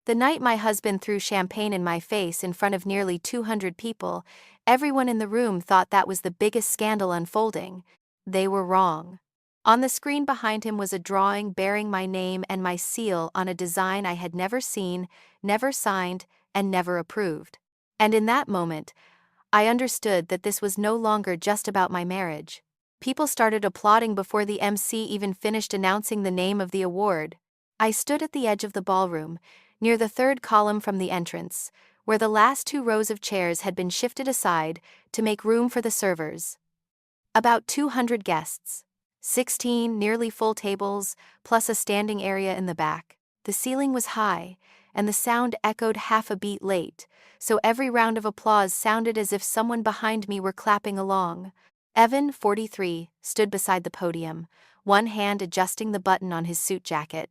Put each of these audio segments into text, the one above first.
The night my husband threw champagne in my face in front of nearly 200 people, everyone in the room thought that was the biggest scandal unfolding. They were wrong. On the screen behind him was a drawing bearing my name and my seal on a design I had never seen, never signed, and never approved. And in that moment, I understood that this was no longer just about my marriage. People started applauding before the MC even finished announcing the name of the award. I stood at the edge of the ballroom, near the third column from the entrance, where the last 2 rows of chairs had been shifted aside to make room for the servers. About 200 guests. 16 nearly full tables, plus a standing area in the back. The ceiling was high, and the sound echoed half a beat late, so every round of applause sounded as if someone behind me were clapping along. Evan, 43, stood beside the podium, one hand adjusting the button on his suit jacket.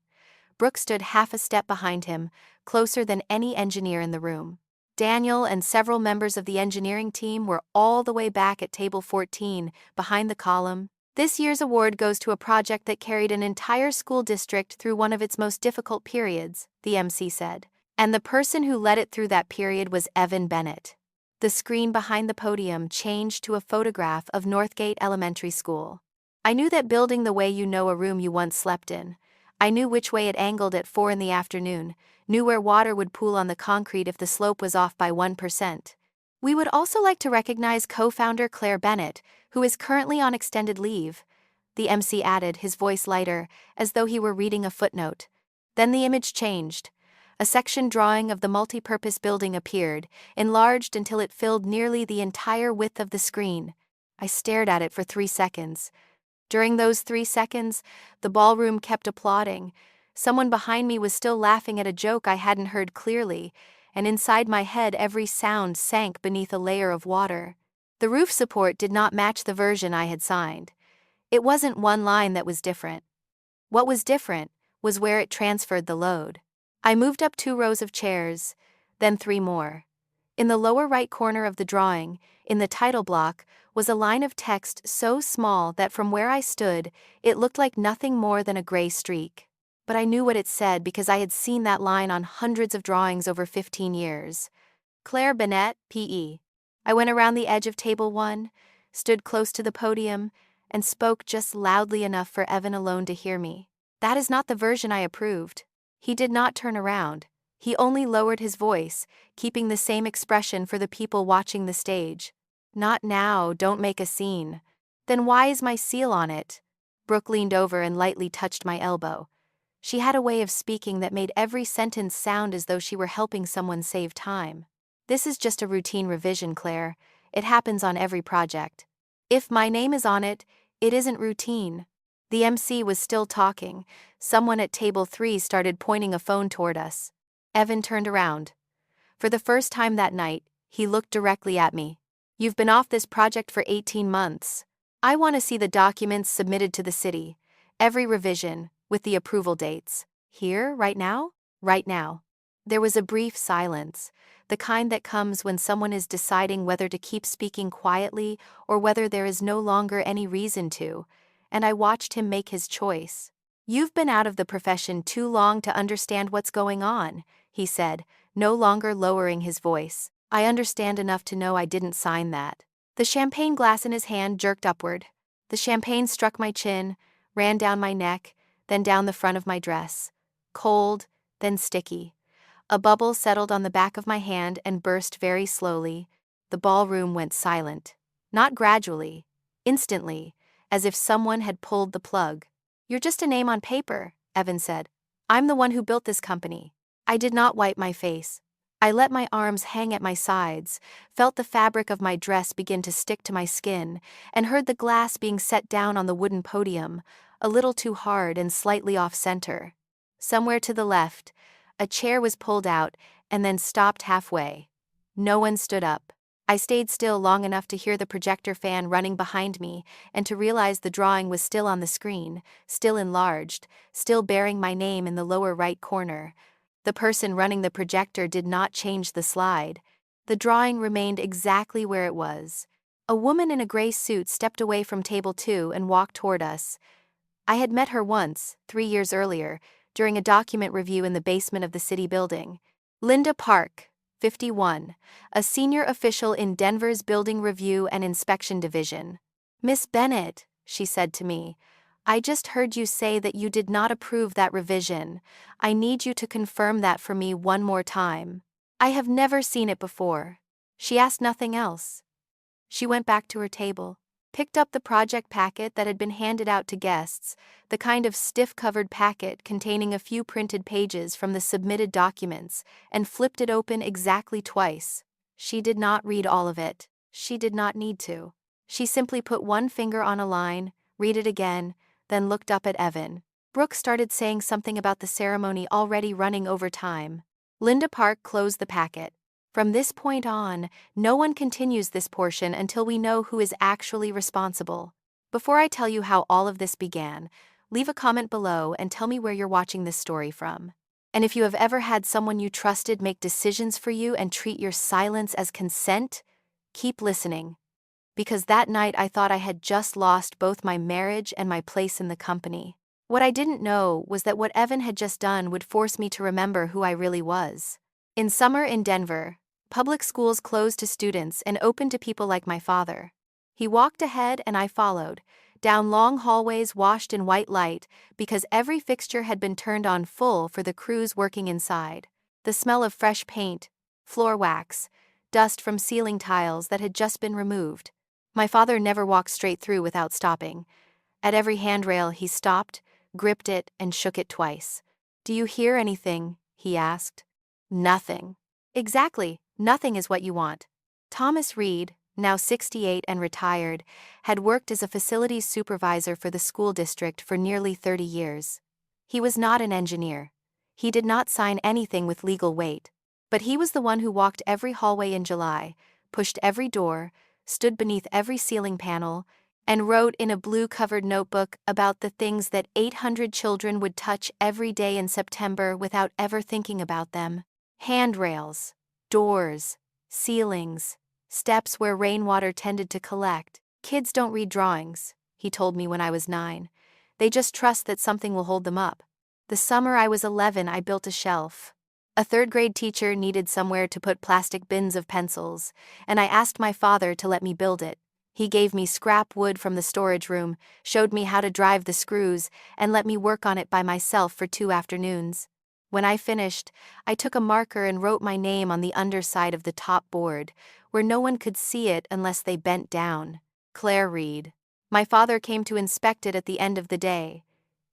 Brooke stood half a step behind him, closer than any engineer in the room. Daniel and several members of the engineering team were all the way back at table 14, behind the column. This year's award goes to a project that carried an entire school district through one of its most difficult periods, the MC said. And the person who led it through that period was Evan Bennett. The screen behind the podium changed to a photograph of Northgate Elementary School. I knew that building the way you know a room you once slept in. I knew which way it angled at 4 in the afternoon, knew where water would pool on the concrete if the slope was off by 1%. We would also like to recognize co-founder Claire Bennett, who is currently on extended leave. The MC added, his voice lighter, as though he were reading a footnote. Then the image changed. A section drawing of the multi-purpose building appeared, enlarged until it filled nearly the entire width of the screen. I stared at it for 3 seconds. During those 3 seconds, the ballroom kept applauding. Someone behind me was still laughing at a joke I hadn't heard clearly, and inside my head every sound sank beneath a layer of water. The roof support did not match the version I had signed. It wasn't one line that was different. What was different was where it transferred the load. I moved up 2 rows of chairs, then 3 more. In the lower right corner of the drawing, in the title block, was a line of text so small that from where I stood, it looked like nothing more than a gray streak. But I knew what it said because I had seen that line on hundreds of drawings over 15 years. Claire Bennett, P.E. I went around the edge of table 1, stood close to the podium, and spoke just loudly enough for Evan alone to hear me. That is not the version I approved. He did not turn around. He only lowered his voice, keeping the same expression for the people watching the stage. Not now, don't make a scene. Then why is my seal on it? Brooke leaned over and lightly touched my elbow. She had a way of speaking that made every sentence sound as though she were helping someone save time. This is just a routine revision, Claire. It happens on every project. If my name is on it, it isn't routine. The MC was still talking. Someone at table 3 started pointing a phone toward us. Evan turned around. For the first time that night, he looked directly at me. You've been off this project for 18 months. I want to see the documents submitted to the city. Every revision, with the approval dates. Here, right now? Right now. There was a brief silence, the kind that comes when someone is deciding whether to keep speaking quietly or whether there is no longer any reason to, and I watched him make his choice. You've been out of the profession too long to understand what's going on, he said, no longer lowering his voice. I understand enough to know I didn't sign that. The champagne glass in his hand jerked upward. The champagne struck my chin, ran down my neck, then down the front of my dress. Cold, then sticky. A bubble settled on the back of my hand and burst very slowly. The ballroom went silent. Not gradually, instantly, as if someone had pulled the plug. You're just a name on paper, Evan said. I'm the one who built this company. I did not wipe my face. I let my arms hang at my sides, felt the fabric of my dress begin to stick to my skin, and heard the glass being set down on the wooden podium, a little too hard and slightly off-center. Somewhere to the left, a chair was pulled out and then stopped halfway. No one stood up. I stayed still long enough to hear the projector fan running behind me and to realize the drawing was still on the screen, still enlarged, still bearing my name in the lower right corner. The person running the projector did not change the slide. The drawing remained exactly where it was. A woman in a gray suit stepped away from table 2 and walked toward us. I had met her once, 3 years earlier, during a document review in the basement of the city building. Linda Park, 51, a senior official in Denver's Building Review and Inspection Division. "Miss Bennett," she said to me, "I just heard you say that you did not approve that revision. I need you to confirm that for me one more time." I have never seen it before. She asked nothing else. She went back to her table, picked up the project packet that had been handed out to guests, the kind of stiff-covered packet containing a few printed pages from the submitted documents, and flipped it open exactly twice. She did not read all of it. She did not need to. She simply put one finger on a line, read it again, then looked up at Evan. Brooke started saying something about the ceremony already running over time. Linda Park closed the packet. "From this point on, no one continues this portion until we know who is actually responsible." Before I tell you how all of this began, leave a comment below and tell me where you're watching this story from. And if you have ever had someone you trusted make decisions for you and treat your silence as consent, keep listening. Because that night I thought I had just lost both my marriage and my place in the company. What I didn't know was that what Evan had just done would force me to remember who I really was. In summer in Denver, public schools closed to students and opened to people like my father. He walked ahead and I followed, down long hallways washed in white light because every fixture had been turned on full for the crews working inside. The smell of fresh paint, floor wax, dust from ceiling tiles that had just been removed. My father never walked straight through without stopping. At every handrail he stopped, gripped it, and shook it twice. "Do you hear anything?" he asked. "Nothing." "Exactly, nothing is what you want." Thomas Reed, now 68 and retired, had worked as a facilities supervisor for the school district for nearly 30 years. He was not an engineer. He did not sign anything with legal weight. But he was the one who walked every hallway in July, pushed every door, stood beneath every ceiling panel, and wrote in a blue-covered notebook about the things that 800 children would touch every day in September without ever thinking about them. Handrails, doors, ceilings, steps where rainwater tended to collect. "Kids don't read drawings," he told me when I was 9. "They just trust that something will hold them up." The summer I was 11, I built a shelf. A third-grade teacher needed somewhere to put plastic bins of pencils, and I asked my father to let me build it. He gave me scrap wood from the storage room, showed me how to drive the screws, and let me work on it by myself for 2 afternoons. When I finished, I took a marker and wrote my name on the underside of the top board, where no one could see it unless they bent down. Claire Reed. My father came to inspect it at the end of the day.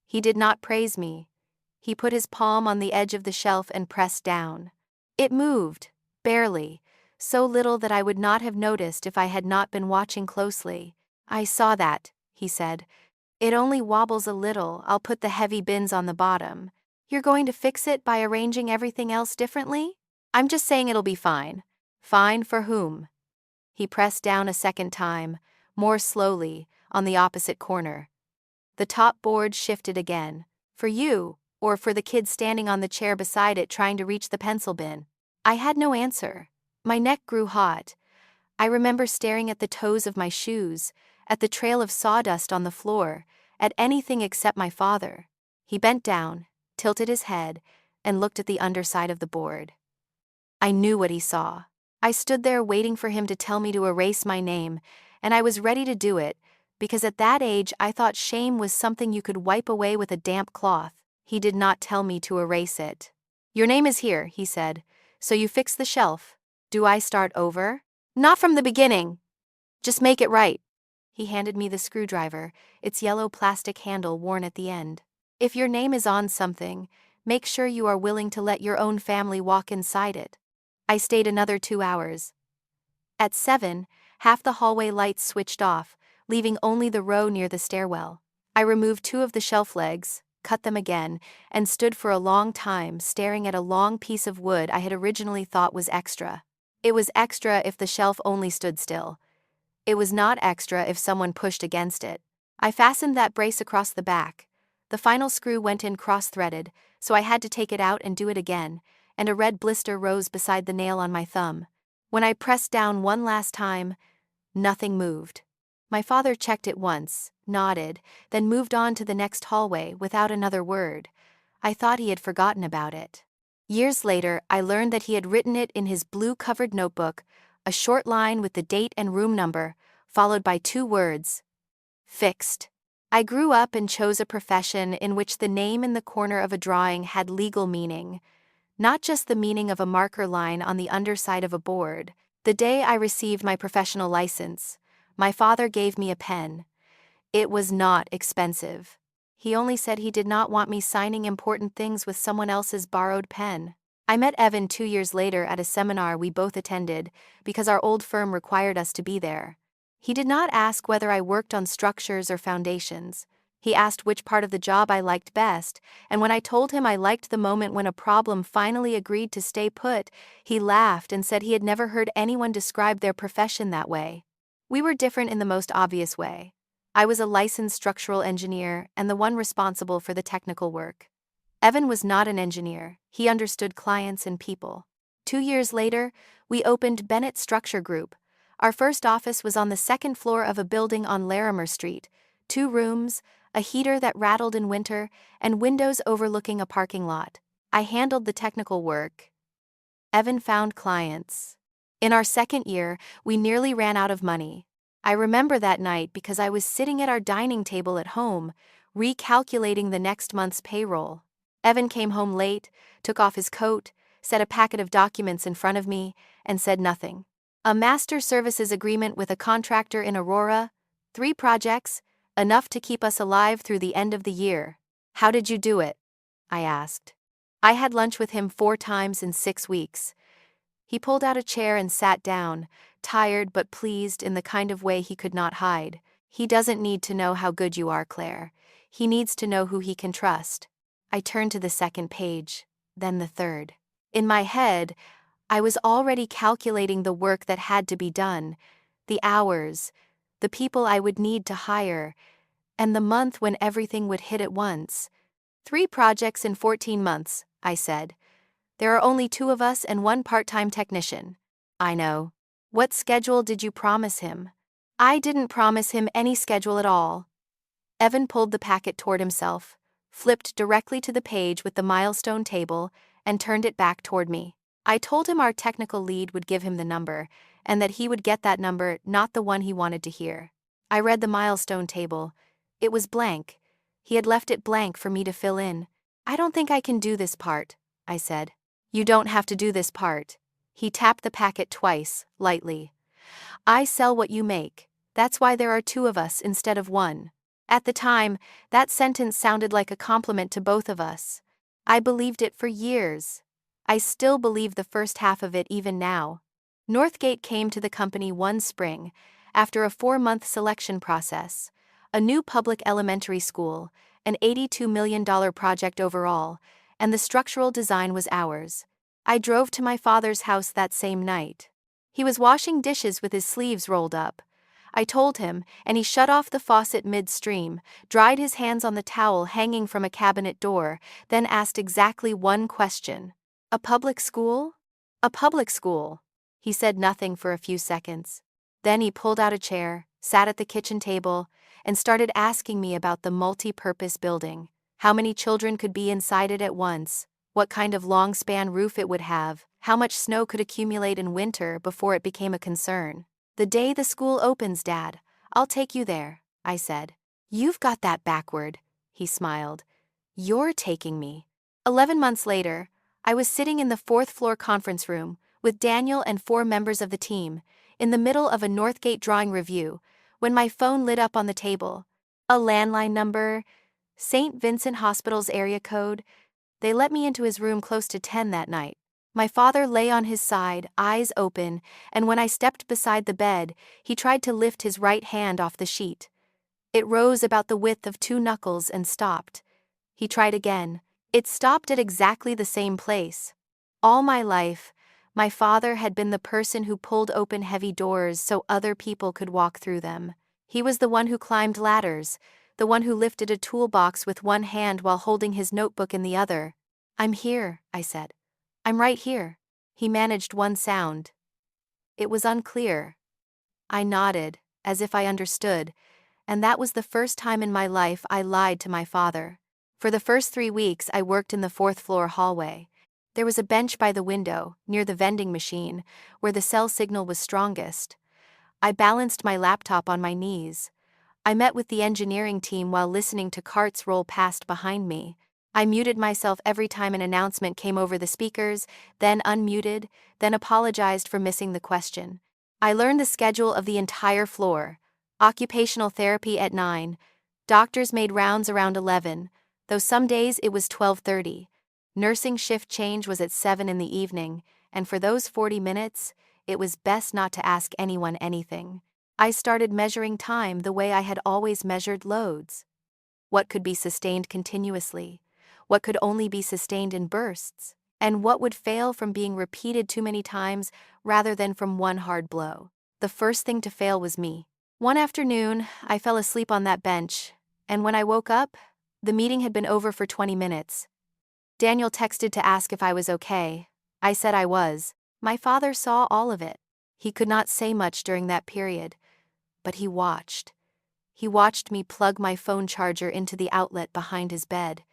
He did not praise me. He put his palm on the edge of the shelf and pressed down. It moved, barely, so little that I would not have noticed if I had not been watching closely. "I saw that," he said. "It only wobbles a little. I'll put the heavy bins on the bottom." "You're going to fix it by arranging everything else differently?" "I'm just saying it'll be fine." "Fine for whom?" He pressed down a second time, more slowly, on the opposite corner. The top board shifted again. "For you, or for the kid standing on the chair beside it trying to reach the pencil bin?" I had no answer. My neck grew hot. I remember staring at the toes of my shoes, at the trail of sawdust on the floor, at anything except my father. He bent down, tilted his head, and looked at the underside of the board. I knew what he saw. I stood there waiting for him to tell me to erase my name, and I was ready to do it, because at that age I thought shame was something you could wipe away with a damp cloth. He did not tell me to erase it. "Your name is here," he said, "so you fix the shelf. Do I start over?" "Not from the beginning. Just make it right." He handed me the screwdriver, its yellow plastic handle worn at the end. "If your name is on something, make sure you are willing to let your own family walk inside it." I stayed another 2 hours. At 7, half the hallway lights switched off, leaving only the row near the stairwell. I removed 2 of the shelf legs, cut them again, and stood for a long time staring at a long piece of wood I had originally thought was extra. It was extra if the shelf only stood still. It was not extra if someone pushed against it. I fastened that brace across the back. The final screw went in cross-threaded, so I had to take it out and do it again, and a red blister rose beside the nail on my thumb. When I pressed down one last time, nothing moved. My father checked it once, nodded, then moved on to the next hallway without another word. I thought he had forgotten about it. Years later, I learned that he had written it in his blue-covered notebook, a short line with the date and room number, followed by 2 words: fixed. I grew up and chose a profession in which the name in the corner of a drawing had legal meaning, not just the meaning of a marker line on the underside of a board. The day I received my professional license, my father gave me a pen. It was not expensive. He only said he did not want me signing important things with someone else's borrowed pen. I met Evan 2 years later at a seminar we both attended because our old firm required us to be there. He did not ask whether I worked on structures or foundations. He asked which part of the job I liked best, and when I told him I liked the moment when a problem finally agreed to stay put, he laughed and said he had never heard anyone describe their profession that way. We were different in the most obvious way. I was a licensed structural engineer and the one responsible for the technical work. Evan was not an engineer. He understood clients and people. 2 years later, we opened Bennett Structure Group. Our first office was on the 2nd floor of a building on Larimer Street, 2 rooms, a heater that rattled in winter, and windows overlooking a parking lot. I handled the technical work. Evan found clients. In our 2nd year, we nearly ran out of money. I remember that night because I was sitting at our dining table at home, recalculating the next month's payroll. Evan came home late, took off his coat, set a packet of documents in front of me, and said nothing. A master services agreement with a contractor in Aurora, 3 projects, enough to keep us alive through the end of the year. How did you do it? I asked. I had lunch with him 4 times in 6 weeks. He pulled out a chair and sat down, tired but pleased in the kind of way he could not hide. He doesn't need to know how good you are, Claire. He needs to know who he can trust. I turned to the 2nd page, then the 3rd. In my head, I was already calculating the work that had to be done, the hours, the people I would need to hire, and the month when everything would hit at once. 3 projects in 14 months, I said. There are only 2 of us and 1 part-time technician. I know. What schedule did you promise him? I didn't promise him any schedule at all. Evan pulled the packet toward himself, flipped directly to the page with the milestone table, and turned it back toward me. I told him our technical lead would give him the number, and that he would get that number, not the one he wanted to hear. I read the milestone table. It was blank. He had left it blank for me to fill in. I don't think I can do this part, I said. You don't have to do this part. He tapped the packet twice, lightly. I sell what you make. That's why there are 2 of us instead of 1. At the time, that sentence sounded like a compliment to both of us. I believed it for years. I still believe the first half of it even now. Northgate came to the company one spring, after a 4-month selection process, a new public elementary school, an $82 million project overall, and the structural design was ours. I drove to my father's house that same night. He was washing dishes with his sleeves rolled up. I told him, and he shut off the faucet midstream, dried his hands on the towel hanging from a cabinet door, then asked exactly one question. A public school? A public school. He said nothing for a few seconds. Then he pulled out a chair, sat at the kitchen table, and started asking me about the multi-purpose building. How many children could be inside it at once? What kind of long-span roof it would have? How much snow could accumulate in winter before it became a concern? The day the school opens, Dad, I'll take you there, I said. You've got that backward, he smiled. You're taking me. 11 months later, I was sitting in the 4th floor conference room with Daniel and 4 members of the team, in the middle of a Northgate drawing review, when my phone lit up on the table. A landline number, St. Vincent Hospital's area code. They let me into his room close to 10 that night. My father lay on his side, eyes open, and when I stepped beside the bed, he tried to lift his right hand off the sheet. It rose about the width of 2 knuckles and stopped. He tried again. It stopped at exactly the same place. All my life, my father had been the person who pulled open heavy doors so other people could walk through them. He was the one who climbed ladders, the one who lifted a toolbox with one hand while holding his notebook in the other. I'm here, I said. I'm right here. He managed one sound. It was unclear. I nodded, as if I understood, and that was the first time in my life I lied to my father. For the first 3 weeks, I worked in the fourth-floor hallway. There was a bench by the window, near the vending machine, where the cell signal was strongest. I balanced my laptop on my knees. I met with the engineering team while listening to carts roll past behind me. I muted myself every time an announcement came over the speakers, then unmuted, then apologized for missing the question. I learned the schedule of the entire floor. Occupational therapy at 9. Doctors made rounds around 11, though some days it was 12:30. Nursing shift change was at 7 in the evening, and for those 40 minutes, it was best not to ask anyone anything. I started measuring time the way I had always measured loads. What could be sustained continuously? What could only be sustained in bursts? And what would fail from being repeated too many times rather than from one hard blow? The first thing to fail was me. One afternoon, I fell asleep on that bench, and when I woke up, the meeting had been over for 20 minutes. Daniel texted to ask if I was okay. I said I was. My father saw all of it. He could not say much during that period, but he watched. He watched me plug my phone charger into the outlet behind his bed.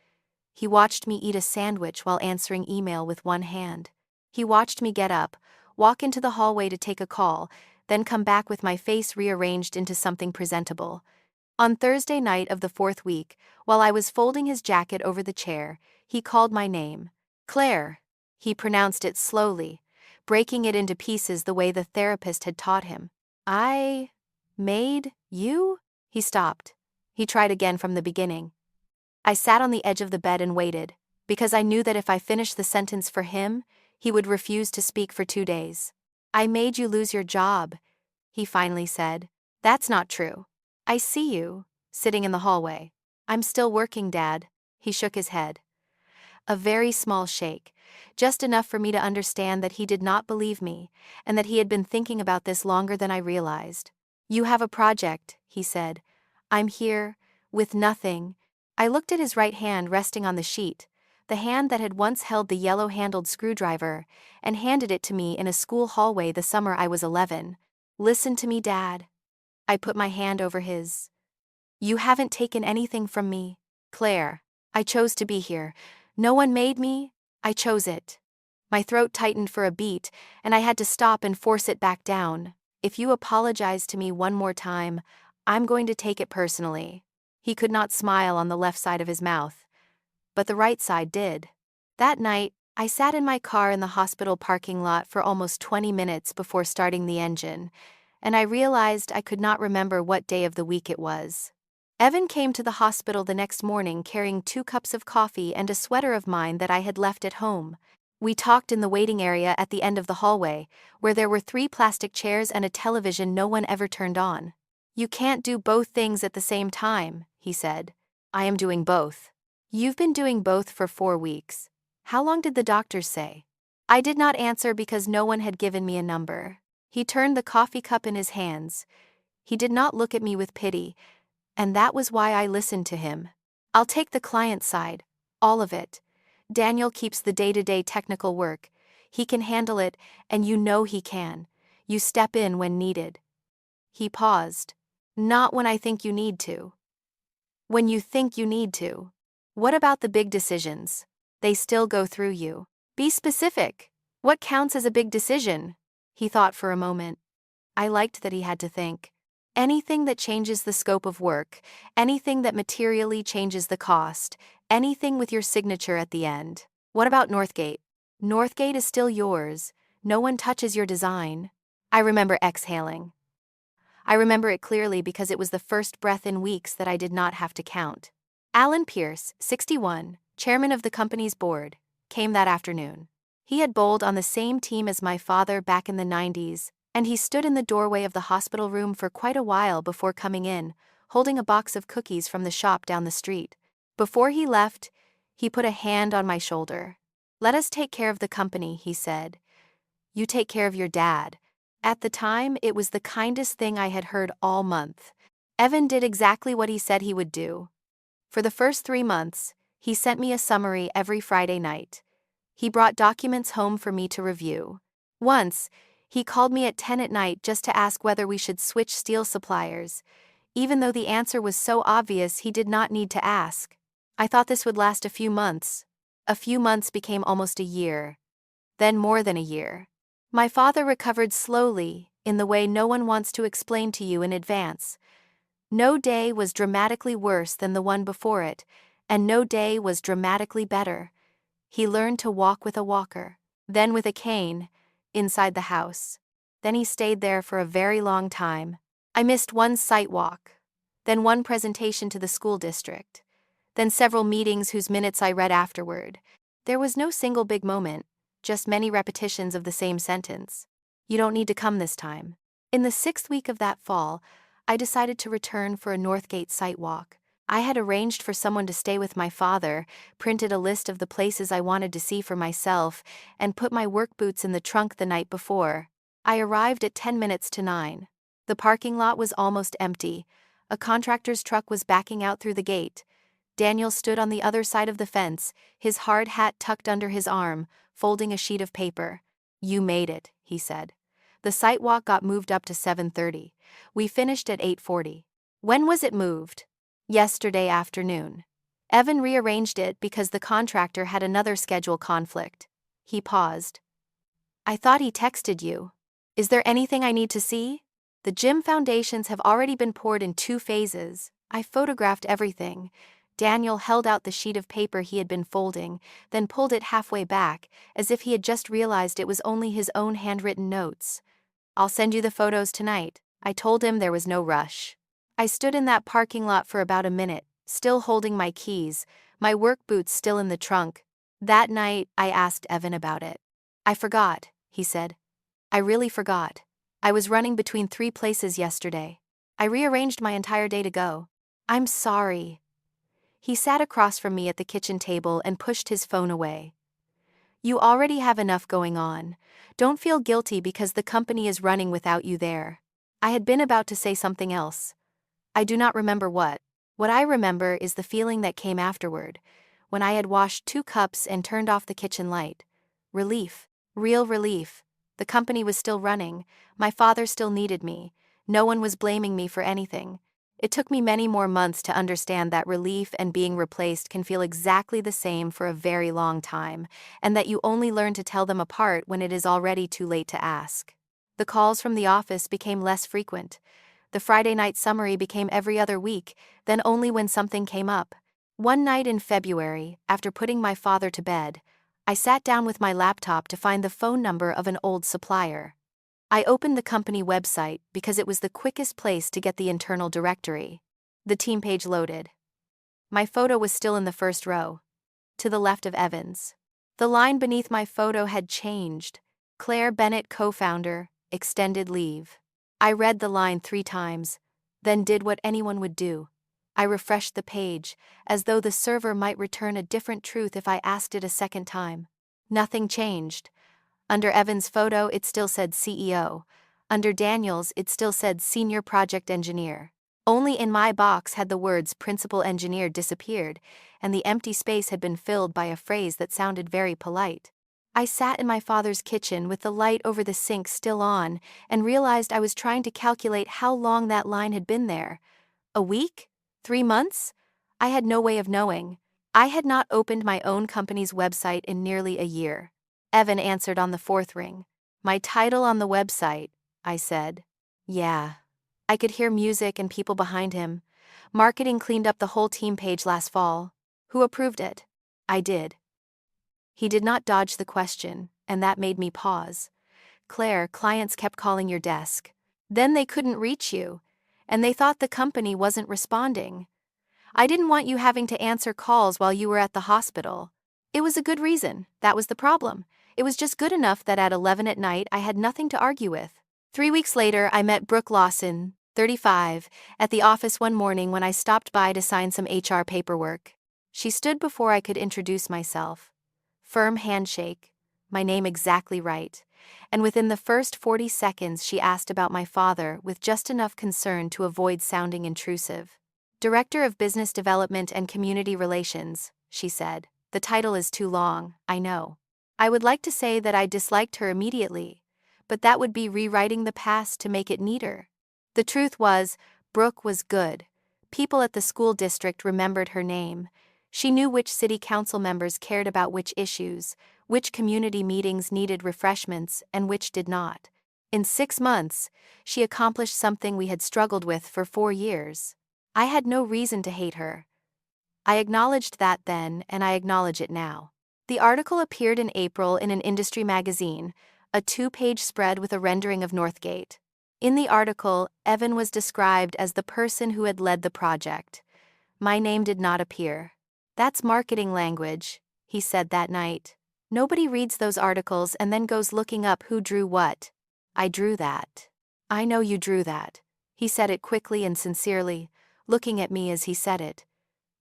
He watched me eat a sandwich while answering email with one hand. He watched me get up, walk into the hallway to take a call, then come back with my face rearranged into something presentable. On Thursday night of the 4th week, while I was folding his jacket over the chair, he called my name. Claire. He pronounced it slowly, breaking it into pieces the way the therapist had taught him. I made you? He stopped. He tried again from the beginning. I sat on the edge of the bed and waited, because I knew that if I finished the sentence for him, he would refuse to speak for 2 days. I made you lose your job, he finally said. That's not true. I see you, sitting in the hallway. I'm still working, Dad. He shook his head. A very small shake, just enough for me to understand that he did not believe me, and that he had been thinking about this longer than I realized. You have a project, he said. I'm here, with nothing. I looked at his right hand resting on the sheet, the hand that had once held the yellow-handled screwdriver, and handed it to me in a school hallway the summer I was 11. Listen to me, Dad. I put my hand over his. You haven't taken anything from me, Claire. I chose to be here. No one made me. I chose it. My throat tightened for a beat, and I had to stop and force it back down. If you apologize to me one more time, I'm going to take it personally. He could not smile on the left side of his mouth, but the right side did. That night, I sat in my car in the hospital parking lot for almost 20 minutes before starting the engine, and I realized I could not remember what day of the week it was. Evan came to the hospital the next morning carrying 2 cups of coffee and a sweater of mine that I had left at home. We talked in the waiting area at the end of the hallway, where there were 3 plastic chairs and a television no one ever turned on. You can't do both things at the same time, he said. I am doing both. You've been doing both for 4 weeks. How long did the doctors say? I did not answer because no one had given me a number. He turned the coffee cup in his hands. He did not look at me with pity, and that was why I listened to him. I'll take the client side, all of it. Daniel keeps the day-to-day technical work. He can handle it, and you know he can. You step in when needed. He paused. Not when I think you need to. When you think you need to. What about the big decisions? They still go through you. Be specific. What counts as a big decision? He thought for a moment. I liked that he had to think. Anything that changes the scope of work, anything that materially changes the cost, anything with your signature at the end. What about Northgate? Northgate is still yours. No one touches your design. I remember exhaling. I remember it clearly because it was the first breath in weeks that I did not have to count. Alan Pierce, 61, chairman of the company's board, came that afternoon. He had bowled on the same team as my father back in the 90s, and he stood in the doorway of the hospital room for quite a while before coming in, holding a box of cookies from the shop down the street. Before he left, he put a hand on my shoulder. Let us take care of the company, he said. You take care of your dad. At the time, it was the kindest thing I had heard all month. Evan did exactly what he said he would do. For the first 3 months, he sent me a summary every Friday night. He brought documents home for me to review. Once, he called me at 10 at night just to ask whether we should switch steel suppliers, even though the answer was so obvious he did not need to ask. I thought this would last a few months. A few months became almost a year. Then more than a year. My father recovered slowly, in the way no one wants to explain to you in advance. No day was dramatically worse than the one before it, and no day was dramatically better. He learned to walk with a walker, then with a cane, inside the house. Then he stayed there for a very long time. I missed one site walk, then one presentation to the school district, then several meetings whose minutes I read afterward. There was no single big moment, just many repetitions of the same sentence. You don't need to come this time. In the 6th week of that fall, I decided to return for a Northgate site walk. I had arranged for someone to stay with my father, printed a list of the places I wanted to see for myself, and put my work boots in the trunk the night before. I arrived at 10 minutes to 9. The parking lot was almost empty. A contractor's truck was backing out through the gate. Daniel stood on the other side of the fence, his hard hat tucked under his arm, folding a sheet of paper. "You made it," he said. The site walk got moved up to 7:30. We finished at 8:40. When was it moved? Yesterday afternoon. Evan rearranged it because the contractor had another schedule conflict. He paused. I thought he texted you. Is there anything I need to see? The gym foundations have already been poured in 2 phases. I photographed everything. Daniel held out the sheet of paper he had been folding, then pulled it halfway back, as if he had just realized it was only his own handwritten notes. I'll send you the photos tonight. I told him there was no rush. I stood in that parking lot for about a minute, still holding my keys, my work boots still in the trunk. That night, I asked Evan about it. I forgot, he said. I really forgot. I was running between 3 places yesterday. I rearranged my entire day to go. I'm sorry. He sat across from me at the kitchen table and pushed his phone away. You already have enough going on. Don't feel guilty because the company is running without you there. I had been about to say something else. I do not remember what. What I remember is the feeling that came afterward, when I had washed 2 cups and turned off the kitchen light. Relief. Real relief. The company was still running, my father still needed me, no one was blaming me for anything. It took me many more months to understand that relief and being replaced can feel exactly the same for a very long time, and that you only learn to tell them apart when it is already too late to ask. The calls from the office became less frequent. The Friday night summary became every other week, then only when something came up. One night in February, after putting my father to bed, I sat down with my laptop to find the phone number of an old supplier. I opened the company website because it was the quickest place to get the internal directory. The team page loaded. My photo was still in the first row, to the left of Evan's. The line beneath my photo had changed. Claire Bennett, co-founder, extended leave. I read the line 3 times, then did what anyone would do. I refreshed the page, as though the server might return a different truth if I asked it a second time. Nothing changed. Under Evan's photo, it still said CEO. Under Daniel's, it still said Senior Project Engineer. Only in my box had the words Principal Engineer disappeared, and the empty space had been filled by a phrase that sounded very polite. I sat in my father's kitchen with the light over the sink still on, and realized I was trying to calculate how long that line had been there. A week? 3 months? I had no way of knowing. I had not opened my own company's website in nearly a year. Evan answered on the 4th ring. My title on the website, I said. Yeah. I could hear music and people behind him. Marketing cleaned up the whole team page last fall. Who approved it? I did. He did not dodge the question, and that made me pause. Claire, clients kept calling your desk. Then they couldn't reach you, and they thought the company wasn't responding. I didn't want you having to answer calls while you were at the hospital. It was a good reason, that was the problem. It was just good enough that at 11 at night I had nothing to argue with. 3 weeks later, I met Brooke Lawson, 35, at the office one morning when I stopped by to sign some HR paperwork. She stood before I could introduce myself. Firm handshake, my name exactly right, and within the first 40 seconds she asked about my father with just enough concern to avoid sounding intrusive. Director of Business Development and Community Relations, she said. The title is too long, I know. I would like to say that I disliked her immediately, but that would be rewriting the past to make it neater. The truth was, Brooke was good. People at the school district remembered her name. She knew which city council members cared about which issues, which community meetings needed refreshments, and which did not. In 6 months, she accomplished something we had struggled with for 4 years. I had no reason to hate her. I acknowledged that then, and I acknowledge it now. The article appeared in April in an industry magazine, a 2-page spread with a rendering of Northgate. In the article, Evan was described as the person who had led the project. My name did not appear. "That's marketing language," he said that night. "Nobody reads those articles and then goes looking up who drew what." "I drew that." "I know you drew that." He said it quickly and sincerely, looking at me as he said it.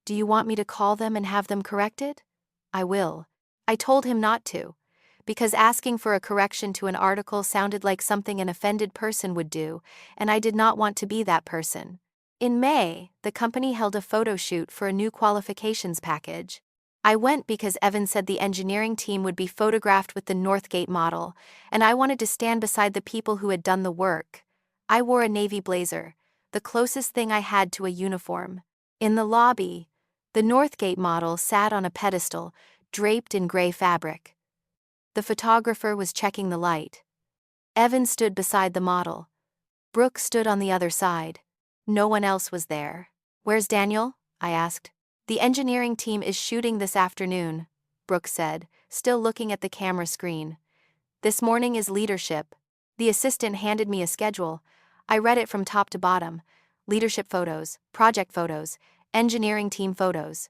"Do you want me to call them and have them corrected?" "I will." I told him not to, because asking for a correction to an article sounded like something an offended person would do, and I did not want to be that person. In May, the company held a photo shoot for a new qualifications package. I went because Evan said the engineering team would be photographed with the Northgate model, and I wanted to stand beside the people who had done the work. I wore a navy blazer, the closest thing I had to a uniform. In the lobby, the Northgate model sat on a pedestal, draped in gray fabric. The photographer was checking the light. Evan stood beside the model. Brooke stood on the other side. No one else was there. "Where's Daniel?" I asked. "The engineering team is shooting this afternoon," Brooke said, still looking at the camera screen. "This morning is leadership." The assistant handed me a schedule. I read it from top to bottom. Leadership photos, project photos, engineering team photos.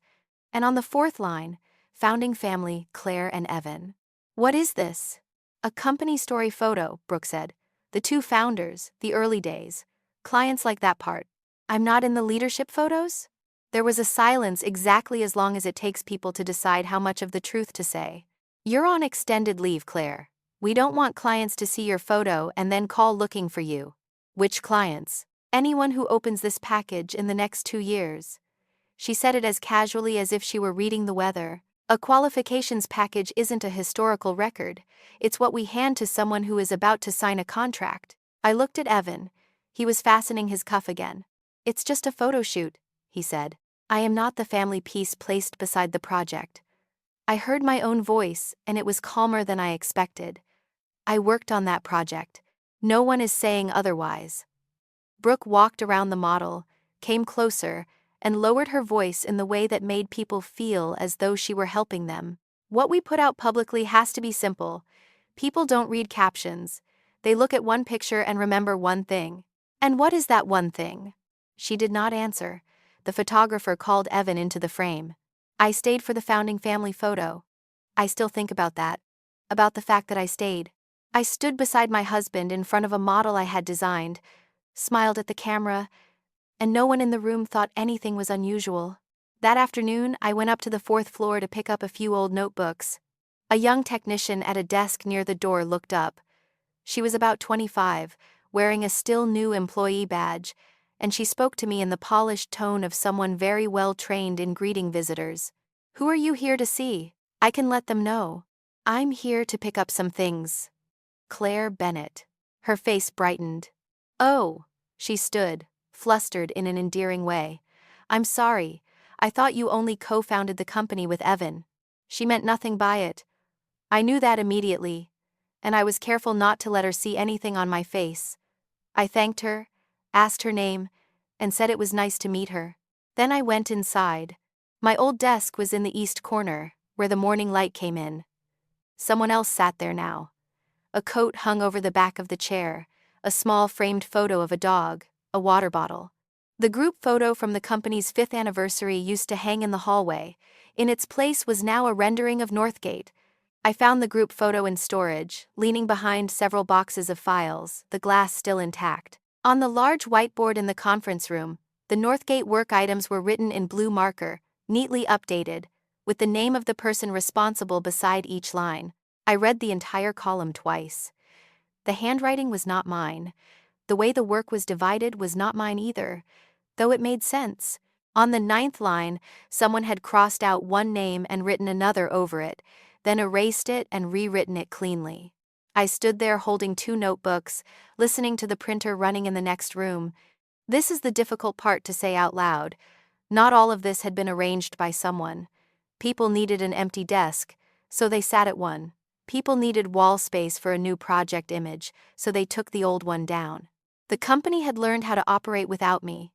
And on the 4th line, founding family, Claire and Evan. "What is this?" "A company story photo," Brooke said. "The 2 founders, the early days. Clients like that part." "I'm not in the leadership photos?" There was a silence exactly as long as it takes people to decide how much of the truth to say. "You're on extended leave, Claire. We don't want clients to see your photo and then call looking for you." "Which clients?" "Anyone who opens this package in the next 2 years." She said it as casually as if she were reading the weather. A qualifications package isn't a historical record, it's what we hand to someone who is about to sign a contract. I looked at Evan. He was fastening his cuff again. "It's just a photo shoot," he said. "I am not the family piece placed beside the project." I heard my own voice, and it was calmer than I expected. "I worked on that project. No one is saying otherwise." Brooke walked around the model, came closer, and lowered her voice in the way that made people feel as though she were helping them. "What we put out publicly has to be simple. People don't read captions. They look at one picture and remember one thing." "And what is that one thing?" She did not answer. The photographer called Evan into the frame. "I stayed for the founding family photo. I still think about that. About the fact that I stayed. I stood beside my husband in front of a model I had designed, smiled at the camera, and no one in the room thought anything was unusual." That afternoon, I went up to the 4th floor to pick up a few old notebooks. A young technician at a desk near the door looked up. She was about 25, wearing a still new employee badge, and she spoke to me in the polished tone of someone very well trained in greeting visitors. "Who are you here to see? I can let them know." "I'm here to pick up some things." "Claire Bennett." Her face brightened. "Oh." She stood, flustered in an endearing way. "I'm sorry. I thought you only co-founded the company with Evan." She meant nothing by it. I knew that immediately, and I was careful not to let her see anything on my face. I thanked her, asked her name, and said it was nice to meet her. Then I went inside. My old desk was in the east corner, where the morning light came in. Someone else sat there now. A coat hung over the back of the chair, a small framed photo of a dog, a water bottle. The group photo from the company's 5th anniversary used to hang in the hallway. In its place was now a rendering of Northgate. I found the group photo in storage, leaning behind several boxes of files, the glass still intact. On the large whiteboard in the conference room, the Northgate work items were written in blue marker, neatly updated, with the name of the person responsible beside each line. I read the entire column twice. The handwriting was not mine. The way the work was divided was not mine either, though it made sense. On the 9th line, someone had crossed out one name and written another over it, then erased it and rewritten it cleanly. I stood there holding 2 notebooks, listening to the printer running in the next room. This is the difficult part to say out loud. Not all of this had been arranged by someone. People needed an empty desk, so they sat at one. People needed wall space for a new project image, so they took the old one down. The company had learned how to operate without me.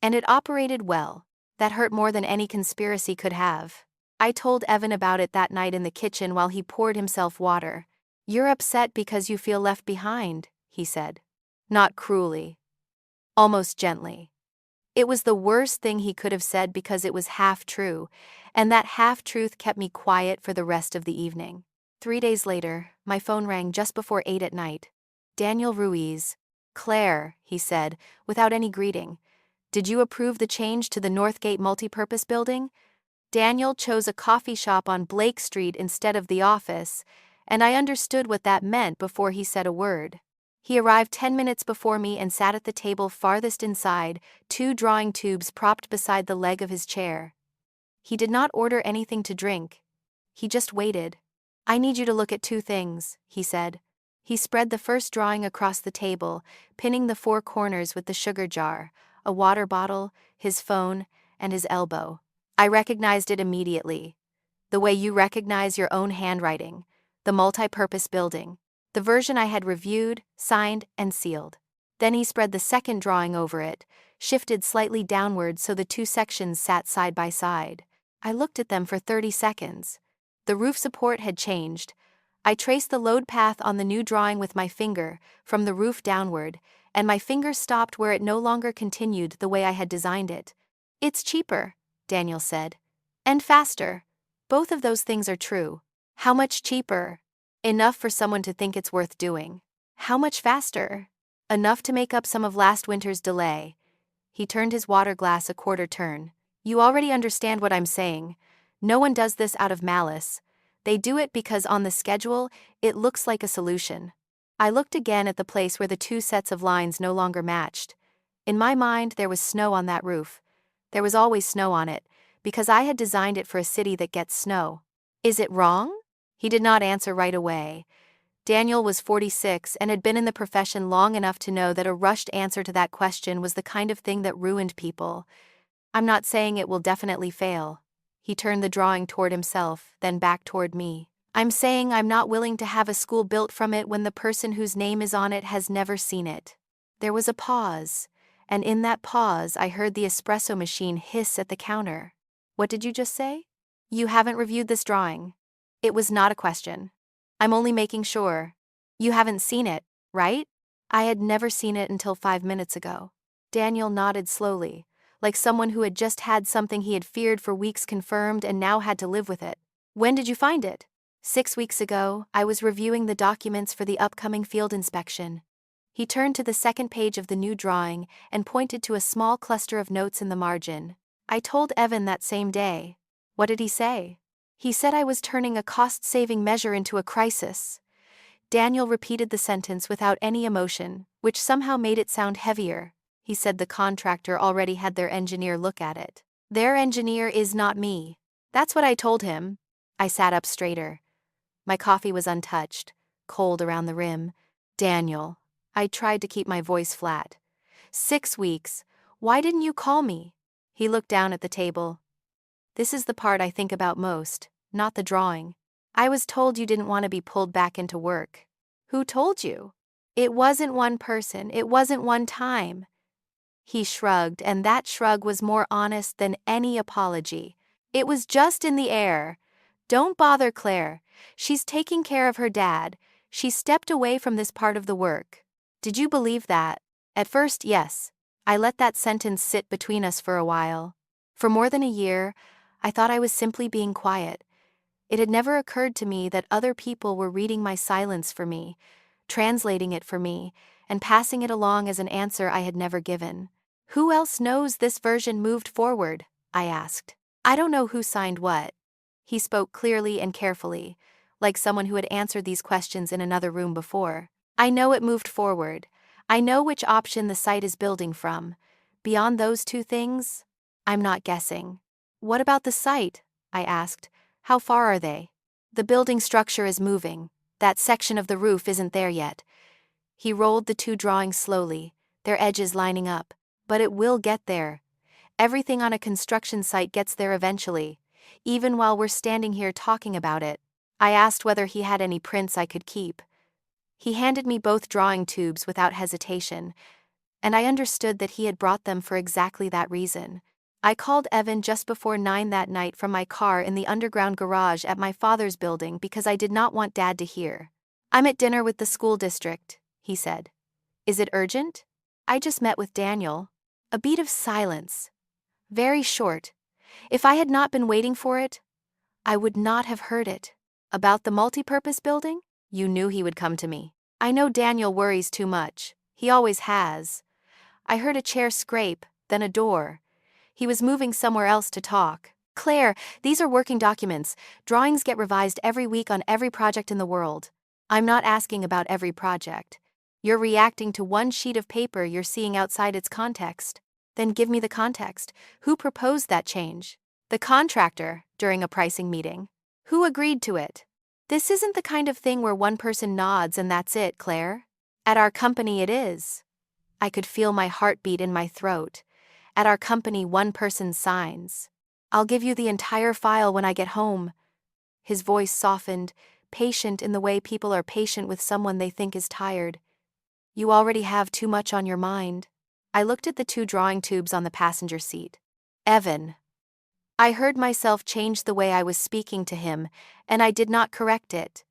And it operated well. That hurt more than any conspiracy could have. I told Evan about it that night in the kitchen while he poured himself water. "You're upset because you feel left behind," he said. Not cruelly. Almost gently. It was the worst thing he could have said because it was half true, and that half-truth kept me quiet for the rest of the evening. 3 days later, my phone rang just before 8 at night. "Daniel Ruiz." "Claire," he said, without any greeting. "Did you approve the change to the Northgate multipurpose building?" Daniel chose a coffee shop on Blake Street instead of the office, and I understood what that meant before he said a word. He arrived 10 minutes before me and sat at the table farthest inside, 2 drawing tubes propped beside the leg of his chair. He did not order anything to drink. He just waited. "I need you to look at 2 things," he said. He spread the first drawing across the table, pinning the 4 corners with the sugar jar, a water bottle, his phone, and his elbow. I recognized it immediately. The way you recognize your own handwriting. The multi-purpose building. The version I had reviewed, signed, and sealed. Then he spread the second drawing over it, shifted slightly downward so the 2 sections sat side by side. I looked at them for 30 seconds. The roof support had changed. I traced the load path on the new drawing with my finger, from the roof downward, and my finger stopped where it no longer continued the way I had designed it. "It's cheaper," Daniel said. "And faster. Both of those things are true." "How much cheaper?" "Enough for someone to think it's worth doing." "How much faster?" "Enough to make up some of last winter's delay." He turned his water glass a quarter turn. "You already understand what I'm saying. No one does this out of malice. They do it because on the schedule, it looks like a solution." I looked again at the place where the 2 sets of lines no longer matched. In my mind, there was snow on that roof. There was always snow on it, because I had designed it for a city that gets snow. "Is it wrong?" He did not answer right away. Daniel was 46 and had been in the profession long enough to know that a rushed answer to that question was the kind of thing that ruined people. "I'm not saying it will definitely fail." He turned the drawing toward himself, then back toward me. "I'm saying I'm not willing to have a school built from it when the person whose name is on it has never seen it." There was a pause, and in that pause I heard the espresso machine hiss at the counter. "What did you just say?" "You haven't reviewed this drawing." It was not a question. "I'm only making sure. You haven't seen it, right?" I had never seen it until 5 minutes ago. Daniel nodded slowly, like someone who had just had something he had feared for weeks confirmed and now had to live with it. "When did you find it?" 6 weeks ago, I was reviewing the documents for the upcoming field inspection." He turned to the second page of the new drawing and pointed to a small cluster of notes in the margin. "I told Evan that same day." "What did he say?" "He said I was turning a cost-saving measure into a crisis." Daniel repeated the sentence without any emotion, which somehow made it sound heavier. He said the contractor already had their engineer look at it. "Their engineer is not me." "That's what I told him." I sat up straighter. My coffee was untouched, cold around the rim. "Daniel." I tried to keep my voice flat. 6 weeks. Why didn't you call me?" He looked down at the table. "This is the part I think about most, not the drawing. I was told you didn't want to be pulled back into work." "Who told you?" "It wasn't one person, it wasn't one time." He shrugged, and that shrug was more honest than any apology. "It was just in the air. Don't bother Claire. She's taking care of her dad. She stepped away from this part of the work." Did you believe that? At first, yes. I let that sentence sit between us for a while. For more than a year, I thought I was simply being quiet. It had never occurred to me that other people were reading my silence for me, translating it for me, and passing it along as an answer I had never given. "Who else knows this version moved forward?" I asked. "I don't know who signed what." He spoke clearly and carefully, like someone who had answered these questions in another room before. "I know it moved forward. I know which option the site is building from. Beyond those 2 things, I'm not guessing." "What about the site?" I asked. "How far are they?" "The building structure is moving. That section of the roof isn't there yet." He rolled the 2 drawings slowly, their edges lining up. "But it will get there. Everything on a construction site gets there eventually, even while we're standing here talking about it. I asked whether he had any prints I could keep. He handed me both drawing tubes without hesitation, and I understood that he had brought them for exactly that reason. I called Evan just before 9 that night from my car in the underground garage at my father's building because I did not want Dad to hear. "I'm at dinner with the school district," he said. "Is it urgent?" "I just met with Daniel." A beat of silence. Very short. If I had not been waiting for it, I would not have heard it. "About the multipurpose building?" "You knew he would come to me." "I know Daniel worries too much. He always has." I heard a chair scrape, then a door. He was moving somewhere else to talk. "Claire, these are working documents. Drawings get revised every week on every project in the world." "I'm not asking about every project. You're reacting to one sheet of paper you're seeing outside its context." "Then give me the context. Who proposed that change?" "The contractor, during a pricing meeting." "Who agreed to it?" "This isn't the kind of thing where one person nods and that's it, Claire." "At our company it is." I could feel my heartbeat in my throat. "At our company, one person signs." "I'll give you the entire file when I get home." His voice softened, patient in the way people are patient with someone they think is tired. "You already have too much on your mind." I looked at the 2 drawing tubes on the passenger seat. "Evan." I heard myself change the way I was speaking to him, and I did not correct it.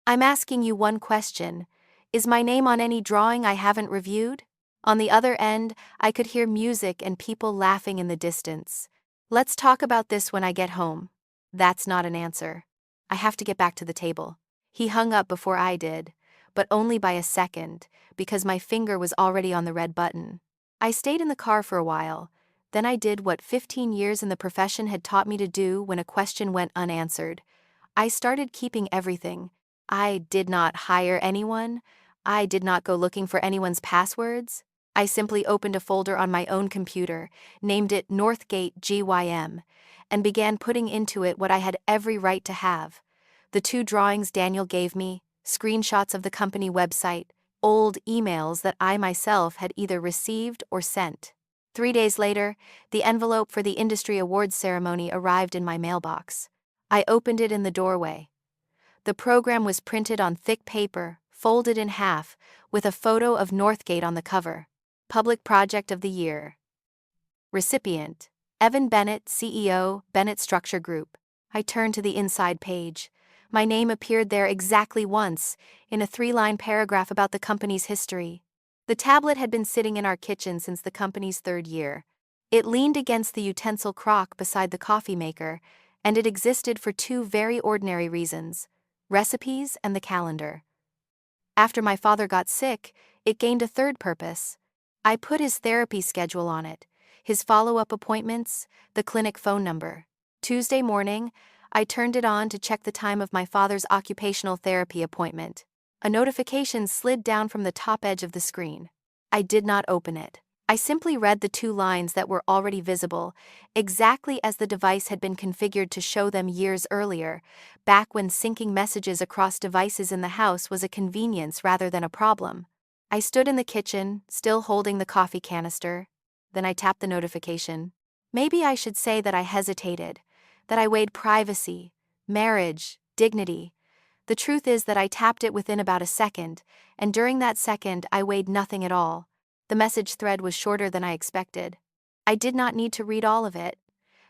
"I'm asking you one question. Is my name on any drawing I haven't reviewed?" On the other end, I could hear music and people laughing in the distance. "Let's talk about this when I get home." That's not an answer. I have to get back to the table. He hung up before I did, but only by a second, because my finger was already on the red button. I stayed in the car for a while. Then I did what 15 years in the profession had taught me to do when a question went unanswered. I started keeping everything. I did not hire anyone. I did not go looking for anyone's passwords. I simply opened a folder on my own computer, named it Northgate GYM, and began putting into it what I had every right to have. The 2 drawings Daniel gave me, screenshots of the company website, old emails that I myself had either received or sent. 3 days later, the envelope for the industry awards ceremony arrived in my mailbox. I opened it in the doorway. The program was printed on thick paper, folded in half, with a photo of Northgate on the cover. Public Project of the Year. Recipient: Evan Bennett, CEO, Bennett Structure Group. I turned to the inside page. My name appeared there exactly once, in a 3-line paragraph about the company's history. The tablet had been sitting in our kitchen since the company's 3rd year. It leaned against the utensil crock beside the coffee maker, and it existed for 2 very ordinary reasons: recipes and the calendar. After my father got sick, it gained a 3rd purpose. I put his therapy schedule on it, his follow-up appointments, the clinic phone number. Tuesday morning, I turned it on to check the time of my father's occupational therapy appointment. A notification slid down from the top edge of the screen. I did not open it. I simply read the 2 lines that were already visible, exactly as the device had been configured to show them years earlier, back when syncing messages across devices in the house was a convenience rather than a problem. I stood in the kitchen, still holding the coffee canister. Then I tapped the notification. Maybe I should say that I hesitated, that I weighed privacy, marriage, dignity. The truth is that I tapped it within about a second, and during that second I weighed nothing at all. The message thread was shorter than I expected. I did not need to read all of it.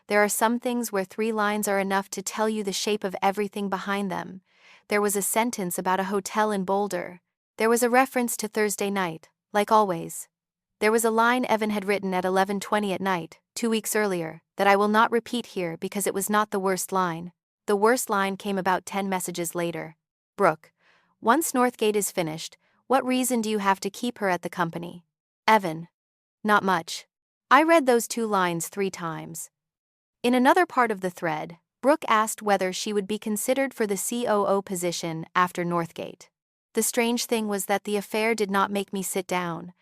There are some things where 3 lines are enough to tell you the shape of everything behind them. There was a sentence about a hotel in Boulder. There was a reference to Thursday night, like always. There was a line Evan had written at 11:20 at night, 2 weeks earlier, that I will not repeat here because it was not the worst line. The worst line came about 10 messages later. "Brooke, once Northgate is finished, what reason do you have to keep her at the company?" Evan: "Not much." I read those 2 lines 3 times. In another part of the thread, Brooke asked whether she would be considered for the COO position after Northgate. The strange thing was that the affair did not make me sit down.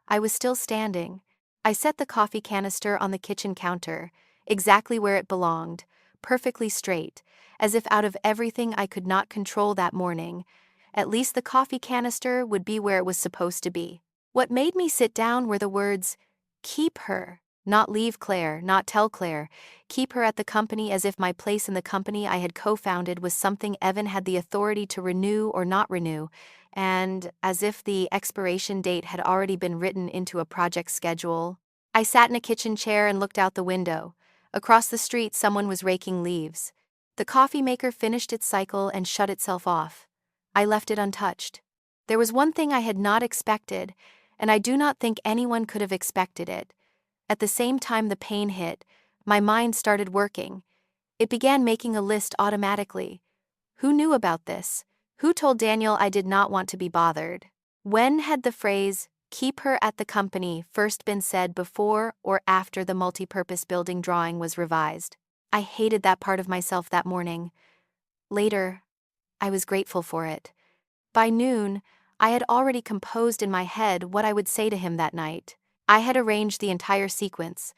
I was still standing. I set the coffee canister on the kitchen counter, exactly where it belonged, perfectly straight, as if out of everything I could not control that morning, at least the coffee canister would be where it was supposed to be. What made me sit down were the words, "Keep her." Not leave Claire, not tell Claire, keep her at the company as if my place in the company I had co-founded was something Evan had the authority to renew or not renew, and as if the expiration date had already been written into a project schedule. I sat in a kitchen chair and looked out the window. Across the street, someone was raking leaves. The coffee maker finished its cycle and shut itself off. I left it untouched. There was one thing I had not expected, and I do not think anyone could have expected it. At the same time the pain hit, my mind started working. It began making a list automatically. Who knew about this? Who told Daniel I did not want to be bothered? When had the phrase, keep her at the company, first been said before or after the multipurpose building drawing was revised? I hated that part of myself that morning. Later, I was grateful for it. By noon, I had already composed in my head what I would say to him that night. I had arranged the entire sequence.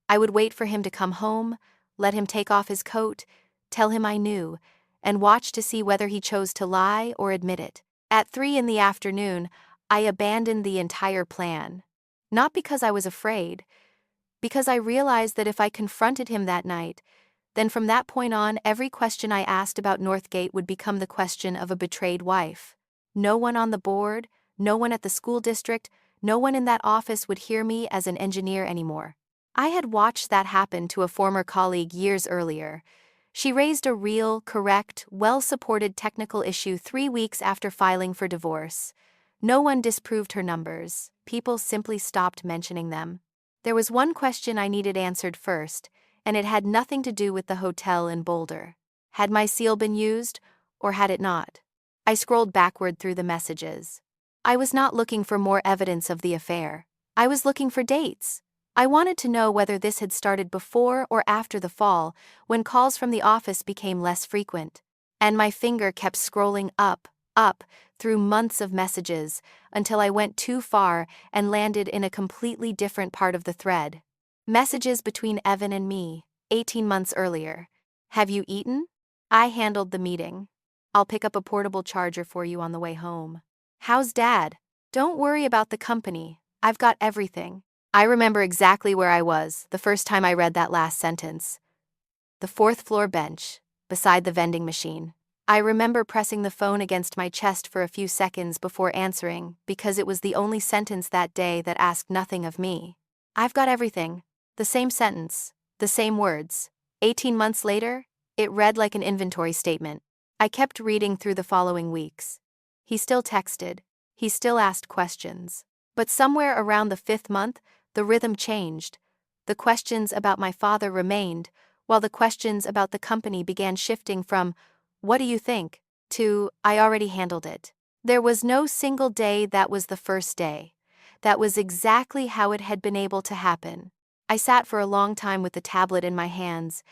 I would wait for him to come home, let him take off his coat, tell him I knew, and watch to see whether he chose to lie or admit it. At 3 in the afternoon, I abandoned the entire plan. Not because I was afraid, because I realized that if I confronted him that night, then from that point on every question I asked about Northgate would become the question of a betrayed wife. No one on the board, no one at the school district, no one in that office would hear me as an engineer anymore. I had watched that happen to a former colleague years earlier. She raised a real, correct, well-supported technical issue 3 weeks after filing for divorce. No one disproved her numbers. People simply stopped mentioning them. There was one question I needed answered first, and it had nothing to do with the hotel in Boulder. Had my seal been used, or had it not? I scrolled backward through the messages. I was not looking for more evidence of the affair. I was looking for dates. I wanted to know whether this had started before or after the fall, when calls from the office became less frequent. And my finger kept scrolling up, through months of messages, until I went too far and landed in a completely different part of the thread. Messages between Evan and me, 18 months earlier. Have you eaten? I handled the meeting. I'll pick up a portable charger for you on the way home. How's Dad? Don't worry about the company. I've got everything. I remember exactly where I was the first time I read that last sentence. The 4th floor bench, beside the vending machine. I remember pressing the phone against my chest for a few seconds before answering, because it was the only sentence that day that asked nothing of me. I've got everything. The same sentence, the same words. 18 months later, it read like an inventory statement. I kept reading through the following weeks. He still texted. He still asked questions. But somewhere around the 5th month, the rhythm changed. The questions about my father remained, while the questions about the company began shifting from, "What do you think?" to, "I already handled it." There was no single day that was the first day. That was exactly how it had been able to happen. I sat for a long time with the tablet in my hands,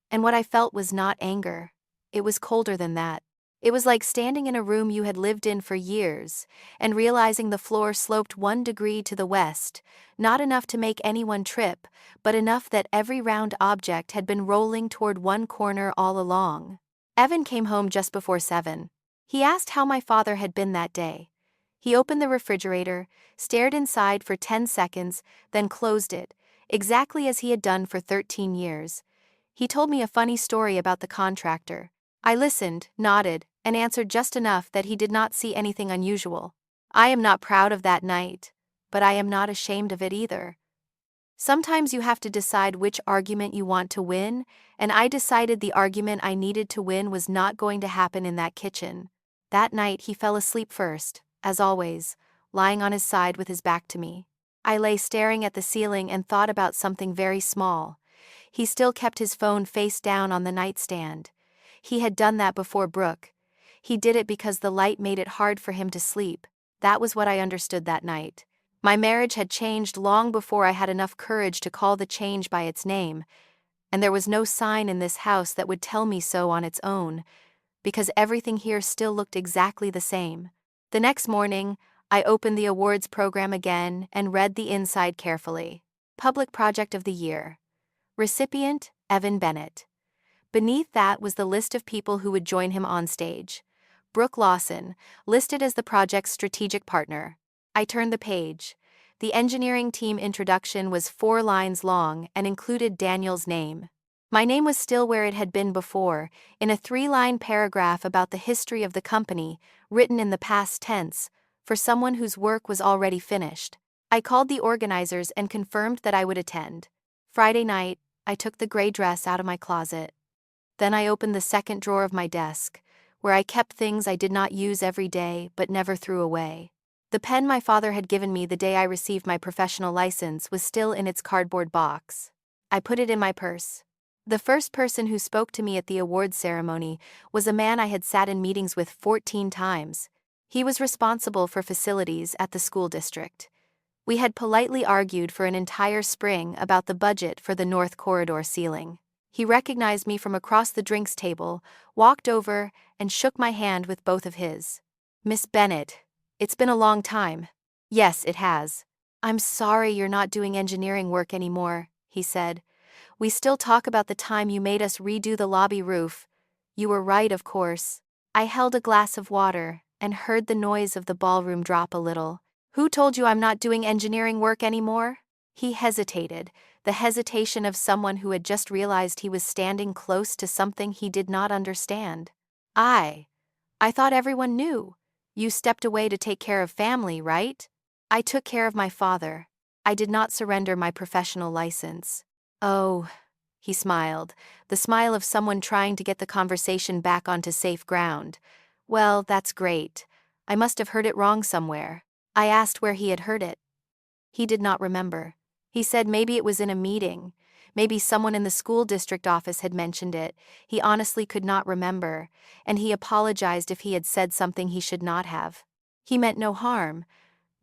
and what I felt was not anger. It was colder than that. It was like standing in a room you had lived in for years, and realizing the floor sloped 1 degree to the west, not enough to make anyone trip, but enough that every round object had been rolling toward one corner all along. Evan came home just before 7. He asked how my father had been that day. He opened the refrigerator, stared inside for 10 seconds, then closed it, exactly as he had done for 13 years. He told me a funny story about the contractor. I listened, nodded, and answered just enough that he did not see anything unusual. I am not proud of that night, but I am not ashamed of it either. Sometimes you have to decide which argument you want to win, and I decided the argument I needed to win was not going to happen in that kitchen. That night he fell asleep first, as always, lying on his side with his back to me. I lay staring at the ceiling and thought about something very small. He still kept his phone face down on the nightstand. He had done that before Brooke. He did it because the light made it hard for him to sleep. That was what I understood that night. My marriage had changed long before I had enough courage to call the change by its name, and there was no sign in this house that would tell me so on its own, because everything here still looked exactly the same. The next morning, I opened the awards program again and read the inside carefully. Public Project of the Year. Recipient, Evan Bennett. Beneath that was the list of people who would join him on stage. Brooke Lawson, listed as the project's strategic partner. I turned the page. The engineering team introduction was 4 lines long and included Daniel's name. My name was still where it had been before, in a 3-line paragraph about the history of the company, written in the past tense, for someone whose work was already finished. I called the organizers and confirmed that I would attend. Friday night, I took the gray dress out of my closet. Then I opened the second drawer of my desk, where I kept things I did not use every day but never threw away. The pen my father had given me the day I received my professional license was still in its cardboard box. I put it in my purse. The first person who spoke to me at the awards ceremony was a man I had sat in meetings with 14 times. He was responsible for facilities at the school district. We had politely argued for an entire spring about the budget for the North Corridor ceiling. He recognized me from across the drinks table, walked over, and shook my hand with both of his. "Miss Bennett, it's been a long time." "Yes, it has." "I'm sorry you're not doing engineering work anymore," he said. "We still talk about the time you made us redo the lobby roof." "You were right, of course." I held a glass of water and heard the noise of the ballroom drop a little. "Who told you I'm not doing engineering work anymore?" He hesitated, the hesitation of someone who had just realized he was standing close to something he did not understand. I thought everyone knew. You stepped away to take care of family, right?" "I took care of my father. I did not surrender my professional license." "Oh," he smiled, the smile of someone trying to get the conversation back onto safe ground. "Well, that's great. I must have heard it wrong somewhere." I asked where he had heard it. He did not remember. He said maybe it was in a meeting. Maybe someone in the school district office had mentioned it. He honestly could not remember, and he apologized if he had said something he should not have. He meant no harm.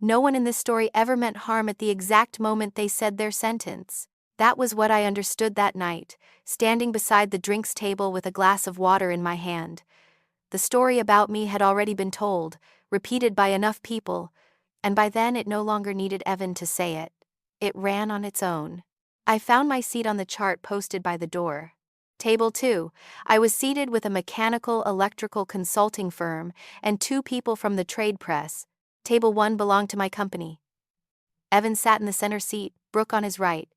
No one in this story ever meant harm at the exact moment they said their sentence. That was what I understood that night, standing beside the drinks table with a glass of water in my hand. The story about me had already been told, repeated by enough people, and by then it no longer needed Evan to say it. It ran on its own. I found my seat on the chart posted by the door. Table 2. I was seated with a mechanical electrical consulting firm and 2 people from the trade press. Table 1 belonged to my company. Evan sat in the center seat, Brooke on his right.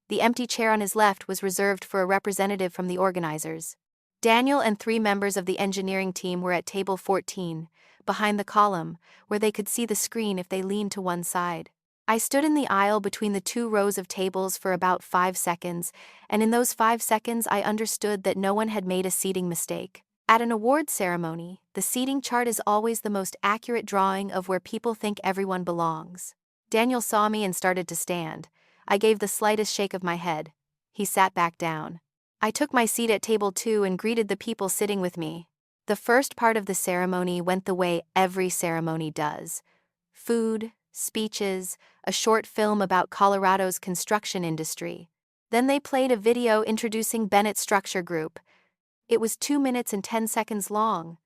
The empty chair on his left was reserved for a representative from the organizers. Daniel and 3 members of the engineering team were at table 14, behind the column, where they could see the screen if they leaned to one side. I stood in the aisle between the 2 rows of tables for about 5 seconds, and in those 5 seconds I understood that no one had made a seating mistake. At an award ceremony, the seating chart is always the most accurate drawing of where people think everyone belongs. Daniel saw me and started to stand. I gave the slightest shake of my head. He sat back down. I took my seat at table 2 and greeted the people sitting with me. The first part of the ceremony went the way every ceremony does. Food, speeches, a short film about Colorado's construction industry. Then they played a video introducing Bennett Structure Group. It was 2 minutes and 10 seconds long.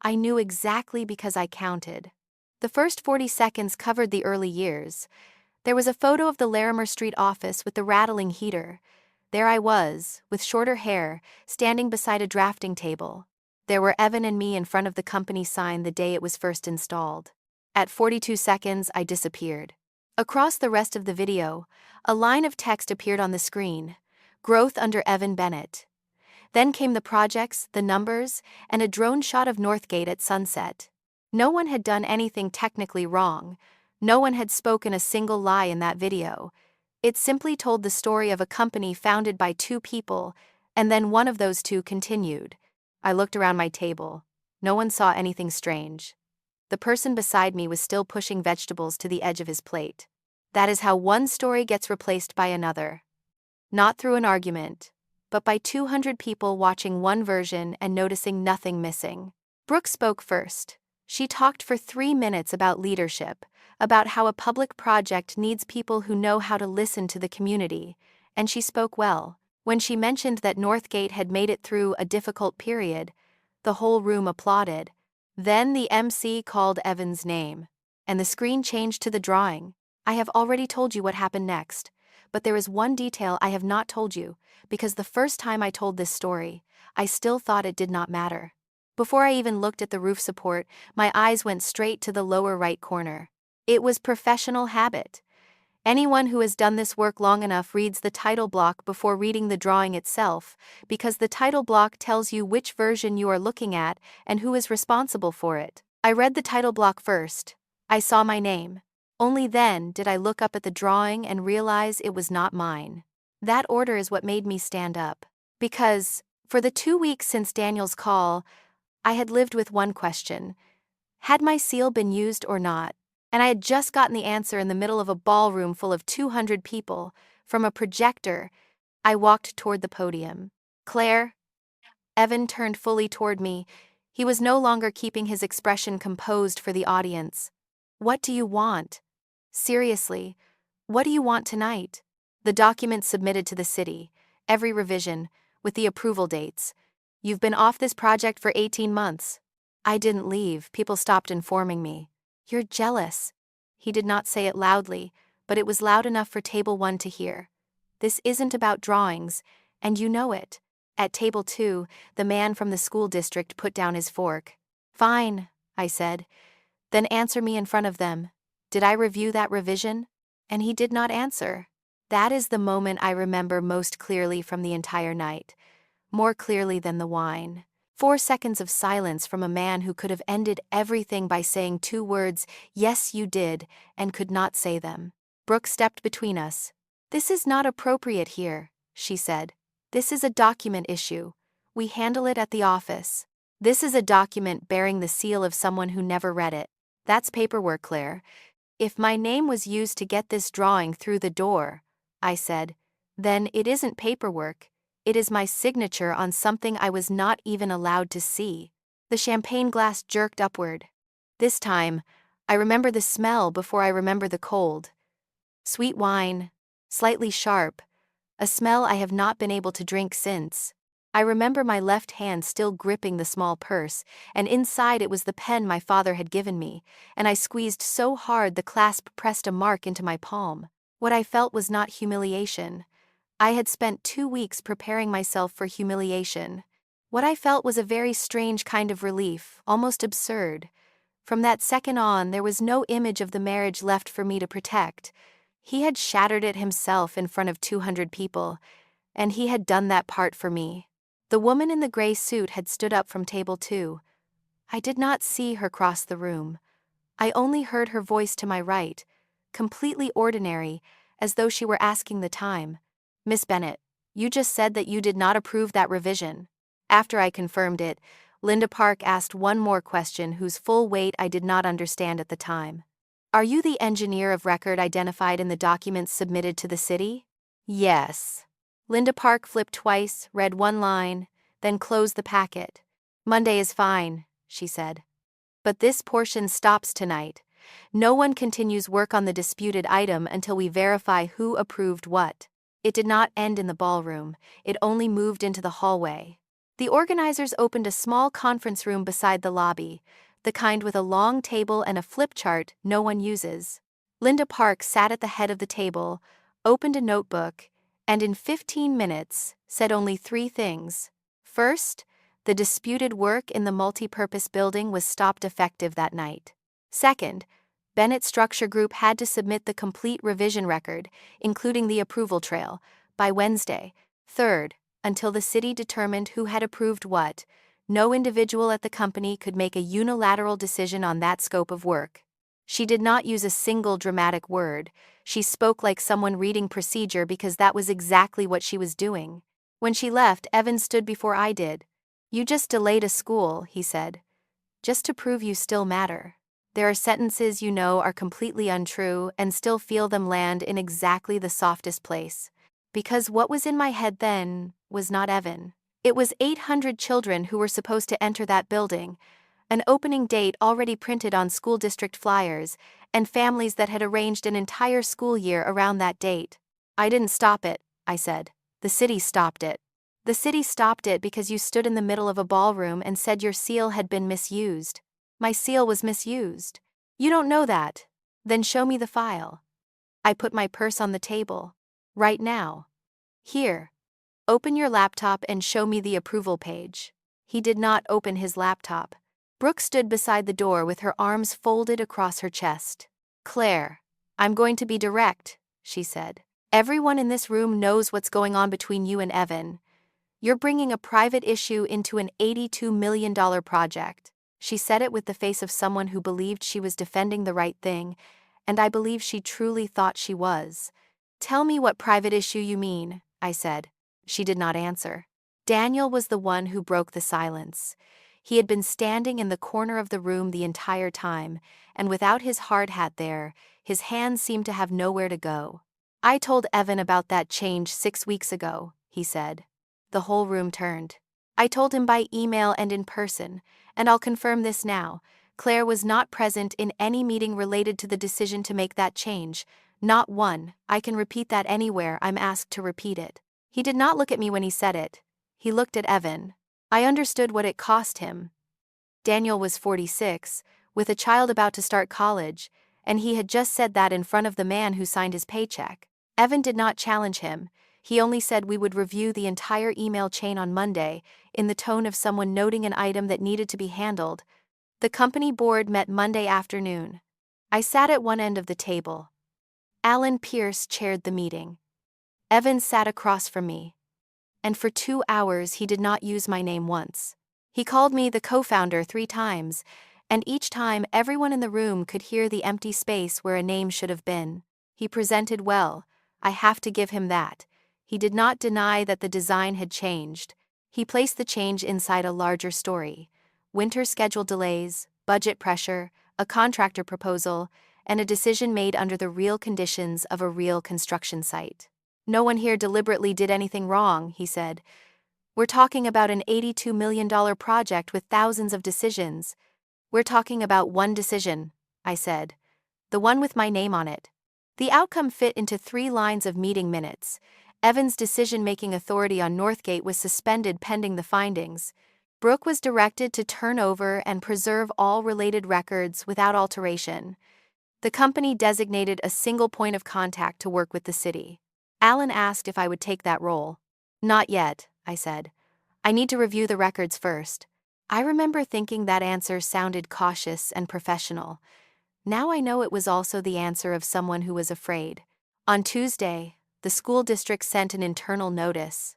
I knew exactly because I counted. The first 40 seconds covered the early years. There was a photo of the Larimer Street office with the rattling heater. There I was, with shorter hair, standing beside a drafting table. There were Evan and me in front of the company sign the day it was first installed. At 42 seconds, I disappeared. Across the rest of the video, a line of text appeared on the screen: "Growth under Evan Bennett." Then came the projects, the numbers, and a drone shot of Northgate at sunset. No one had done anything technically wrong. No one had spoken a single lie in that video. It simply told the story of a company founded by 2 people, and then one of those 2 continued. I looked around my table. No one saw anything strange. The person beside me was still pushing vegetables to the edge of his plate. That is how one story gets replaced by another. Not through an argument, but by 200 people watching one version and noticing nothing missing. Brooke spoke first. She talked for 3 minutes about leadership, about how a public project needs people who know how to listen to the community, and she spoke well. When she mentioned that Northgate had made it through a difficult period, the whole room applauded. Then the MC called Evan's name, and the screen changed to the drawing. I have already told you what happened next, but there is one detail I have not told you, because the first time I told this story, I still thought it did not matter. Before I even looked at the roof support, my eyes went straight to the lower right corner. It was professional habit. Anyone who has done this work long enough reads the title block before reading the drawing itself, because the title block tells you which version you are looking at and who is responsible for it. I read the title block first. I saw my name. Only then did I look up at the drawing and realize it was not mine. That order is what made me stand up. Because, for the 2 weeks since Daniel's call, I had lived with one question. Had my seal been used or not? And I had just gotten the answer in the middle of a ballroom full of 200 people, from a projector. I walked toward the podium. Claire? Evan turned fully toward me. He was no longer keeping his expression composed for the audience. What do you want? Seriously, what do you want tonight? The documents submitted to the city, every revision, with the approval dates. You've been off this project for 18 months. I didn't leave, people stopped informing me. You're jealous. He did not say it loudly, but it was loud enough for Table 1 to hear. This isn't about drawings, and you know it. At Table 2, the man from the school district put down his fork. Fine, I said. Then answer me in front of them. Did I review that revision? And he did not answer. That is the moment I remember most clearly from the entire night. More clearly than the wine. 4 seconds of silence from a man who could have ended everything by saying 2 words, yes you did, and could not say them. Brooke stepped between us. This is not appropriate here, she said. This is a document issue. We handle it at the office. This is a document bearing the seal of someone who never read it. That's paperwork, Claire. If my name was used to get this drawing through the door, I said, then it isn't paperwork. It is my signature on something I was not even allowed to see. The champagne glass jerked upward. This time, I remember the smell before I remember the cold. Sweet wine, slightly sharp, a smell I have not been able to drink since. I remember my left hand still gripping the small purse, and inside it was the pen my father had given me, and I squeezed so hard the clasp pressed a mark into my palm. What I felt was not humiliation. I had spent 2 weeks preparing myself for humiliation. What I felt was a very strange kind of relief, almost absurd. From that second on, there was no image of the marriage left for me to protect. He had shattered it himself in front of 200 people, and he had done that part for me. The woman in the gray suit had stood up from Table 2. I did not see her cross the room. I only heard her voice to my right, completely ordinary, as though she were asking the time. Miss Bennett, you just said that you did not approve that revision. After I confirmed it, Linda Park asked one more question whose full weight I did not understand at the time. Are you the engineer of record identified in the documents submitted to the city? Yes. Linda Park flipped twice, read one line, then closed the packet. Monday is fine, she said. But this portion stops tonight. No one continues work on the disputed item until we verify who approved what. It did not end in the ballroom, it only moved into the hallway. The organizers opened a small conference room beside the lobby, the kind with a long table and a flip chart no one uses. Linda Park sat at the head of the table, opened a notebook, and in 15 minutes said only 3 things. First, the disputed work in the multi-purpose building was stopped effective that night. Second, Bennett Structure Group had to submit the complete revision record, including the approval trail, by Wednesday. Third, until the city determined who had approved what, no individual at the company could make a unilateral decision on that scope of work. She did not use a single dramatic word. She spoke like someone reading procedure because that was exactly what she was doing. When she left, Evan stood before I did. You just delayed a school, he said. Just to prove you still matter. There are sentences you know are completely untrue and still feel them land in exactly the softest place. Because what was in my head then was not Evan. It was 800 children who were supposed to enter that building, an opening date already printed on school district flyers, and families that had arranged an entire school year around that date. I didn't stop it, I said. The city stopped it. The city stopped it because you stood in the middle of a ballroom and said your seal had been misused. My seal was misused. You don't know that. Then show me the file. I put my purse on the table. Right now. Here. Open your laptop and show me the approval page. He did not open his laptop. Brooke stood beside the door with her arms folded across her chest. Claire, I'm going to be direct, she said. Everyone in this room knows what's going on between you and Evan. You're bringing a private issue into an $82 million project. She said it with the face of someone who believed she was defending the right thing, and I believe she truly thought she was. Tell me what private issue you mean, I said. She did not answer. Daniel was the one who broke the silence. He had been standing in the corner of the room the entire time, and without his hard hat there, his hands seemed to have nowhere to go. I told Evan about that change 6 weeks ago, he said. The whole room turned. I told him by email and in person, and I'll confirm this now. Claire was not present in any meeting related to the decision to make that change. Not one. I can repeat that anywhere I'm asked to repeat it. He did not look at me when he said it. He looked at Evan. I understood what it cost him. Daniel was 46, with a child about to start college, and he had just said that in front of the man who signed his paycheck. Evan did not challenge him. He only said we would review the entire email chain on Monday, in the tone of someone noting an item that needed to be handled. The company board met Monday afternoon. I sat at one end of the table. Alan Pierce chaired the meeting. Evan sat across from me. And for 2 hours he did not use my name once. He called me the co-founder 3 times, and each time everyone in the room could hear the empty space where a name should have been. He presented well. I have to give him that. He did not deny that the design had changed. He placed the change inside a larger story. Winter schedule delays, budget pressure, a contractor proposal, and a decision made under the real conditions of a real construction site. No one here deliberately did anything wrong, he said. We're talking about an $82 million project with thousands of decisions. We're talking about one decision, I said. The one with my name on it. The outcome fit into 3 lines of meeting minutes. Evan's decision-making authority on Northgate was suspended pending the findings. Brooke was directed to turn over and preserve all related records without alteration. The company designated a single point of contact to work with the city. Alan asked if I would take that role. Not yet, I said. I need to review the records first. I remember thinking that answer sounded cautious and professional. Now I know it was also the answer of someone who was afraid. On Tuesday, the school district sent an internal notice.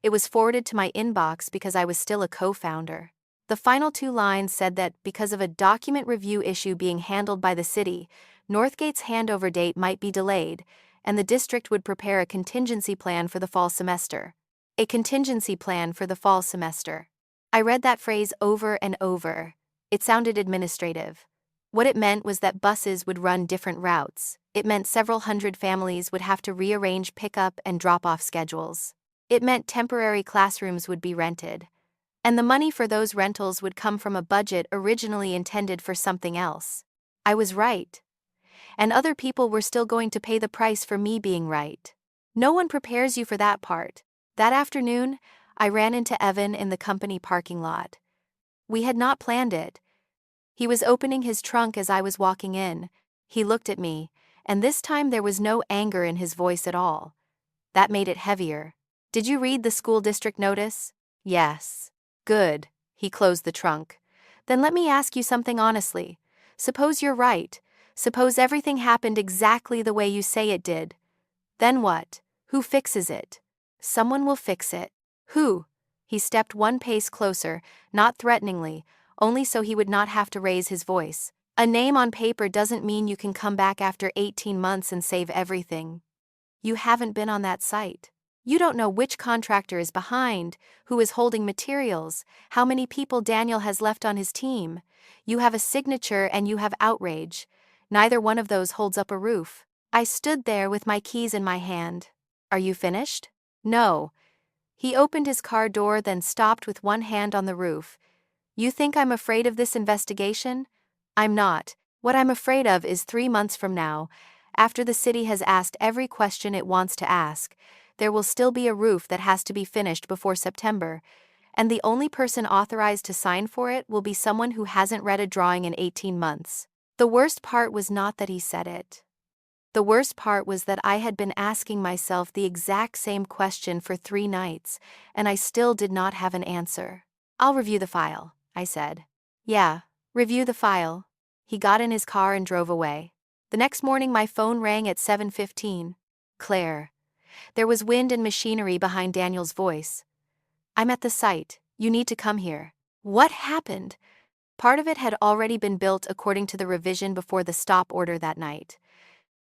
It was forwarded to my inbox because I was still a co-founder. The final 2 lines said that because of a document review issue being handled by the city, Northgate's handover date might be delayed, and the district would prepare a contingency plan for the fall semester. A contingency plan for the fall semester. I read that phrase over and over. It sounded administrative. What it meant was that buses would run different routes. It meant several hundred families would have to rearrange pickup and drop-off schedules. It meant temporary classrooms would be rented. And the money for those rentals would come from a budget originally intended for something else. I was right. And other people were still going to pay the price for me being right. No one prepares you for that part. That afternoon, I ran into Evan in the company parking lot. We had not planned it. He was opening his trunk as I was walking in. He looked at me, and this time there was no anger in his voice at all. That made it heavier. Did you read the school district notice? Yes. Good. He closed the trunk. Then let me ask you something honestly. Suppose you're right. Suppose everything happened exactly the way you say it did. Then what? Who fixes it? Someone will fix it. Who? He stepped 1 pace closer, not threateningly, only so he would not have to raise his voice. A name on paper doesn't mean you can come back after 18 months and save everything. You haven't been on that site. You don't know which contractor is behind, who is holding materials, how many people Daniel has left on his team. You have a signature and you have outrage. Neither one of those holds up a roof. I stood there with my keys in my hand. Are you finished? No. He opened his car door, then stopped with one hand on the roof. You think I'm afraid of this investigation? I'm not. What I'm afraid of is 3 months from now, after the city has asked every question it wants to ask, there will still be a roof that has to be finished before September, and the only person authorized to sign for it will be someone who hasn't read a drawing in 18 months. The worst part was not that he said it. The worst part was that I had been asking myself the exact same question for 3 nights, and I still did not have an answer. I'll review the file, I said. Yeah, review the file. He got in his car and drove away. The next morning my phone rang at 7:15. Claire. There was wind and machinery behind Daniel's voice. I'm at the site, you need to come here. What happened? Part of it had already been built according to the revision before the stop order that night.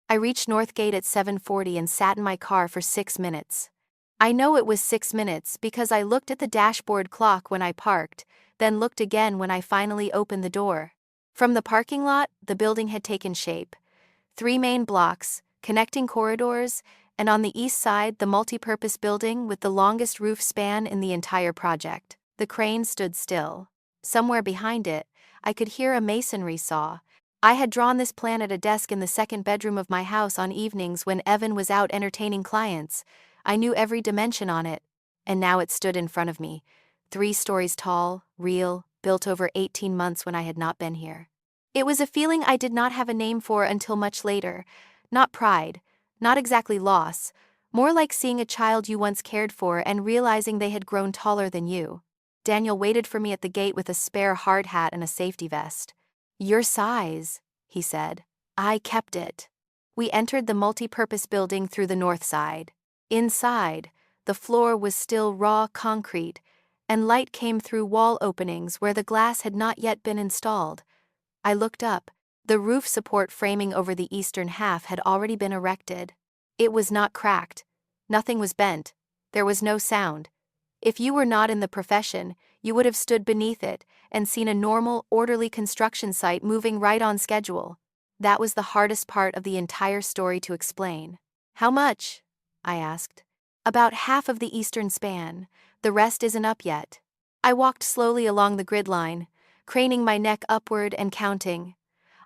I reached Northgate at 7:40 and sat in my car for 6 minutes. I know it was 6 minutes because I looked at the dashboard clock when I parked, then looked again when I finally opened the door. From the parking lot, the building had taken shape. 3 main blocks, connecting corridors, and on the east side the multi-purpose building with the longest roof span in the entire project. The crane stood still. Somewhere behind it, I could hear a masonry saw. I had drawn this plan at a desk in the second bedroom of my house on evenings when Evan was out entertaining clients. I knew every dimension on it, and now it stood in front of me, 3 stories tall, real, built over 18 months when I had not been here. It was a feeling I did not have a name for until much later. Not pride, not exactly loss, more like seeing a child you once cared for and realizing they had grown taller than you. Daniel waited for me at the gate with a spare hard hat and a safety vest. Your size, he said. I kept it. We entered the multi-purpose building through the north side. Inside, the floor was still raw concrete, and light came through wall openings where the glass had not yet been installed. I looked up. The roof support framing over the eastern half had already been erected. It was not cracked. Nothing was bent. There was no sound. If you were not in the profession, you would have stood beneath it and seen a normal, orderly construction site moving right on schedule. That was the hardest part of the entire story to explain. How much? I asked. About half of the eastern span. The rest isn't up yet. I walked slowly along the grid line, craning my neck upward and counting.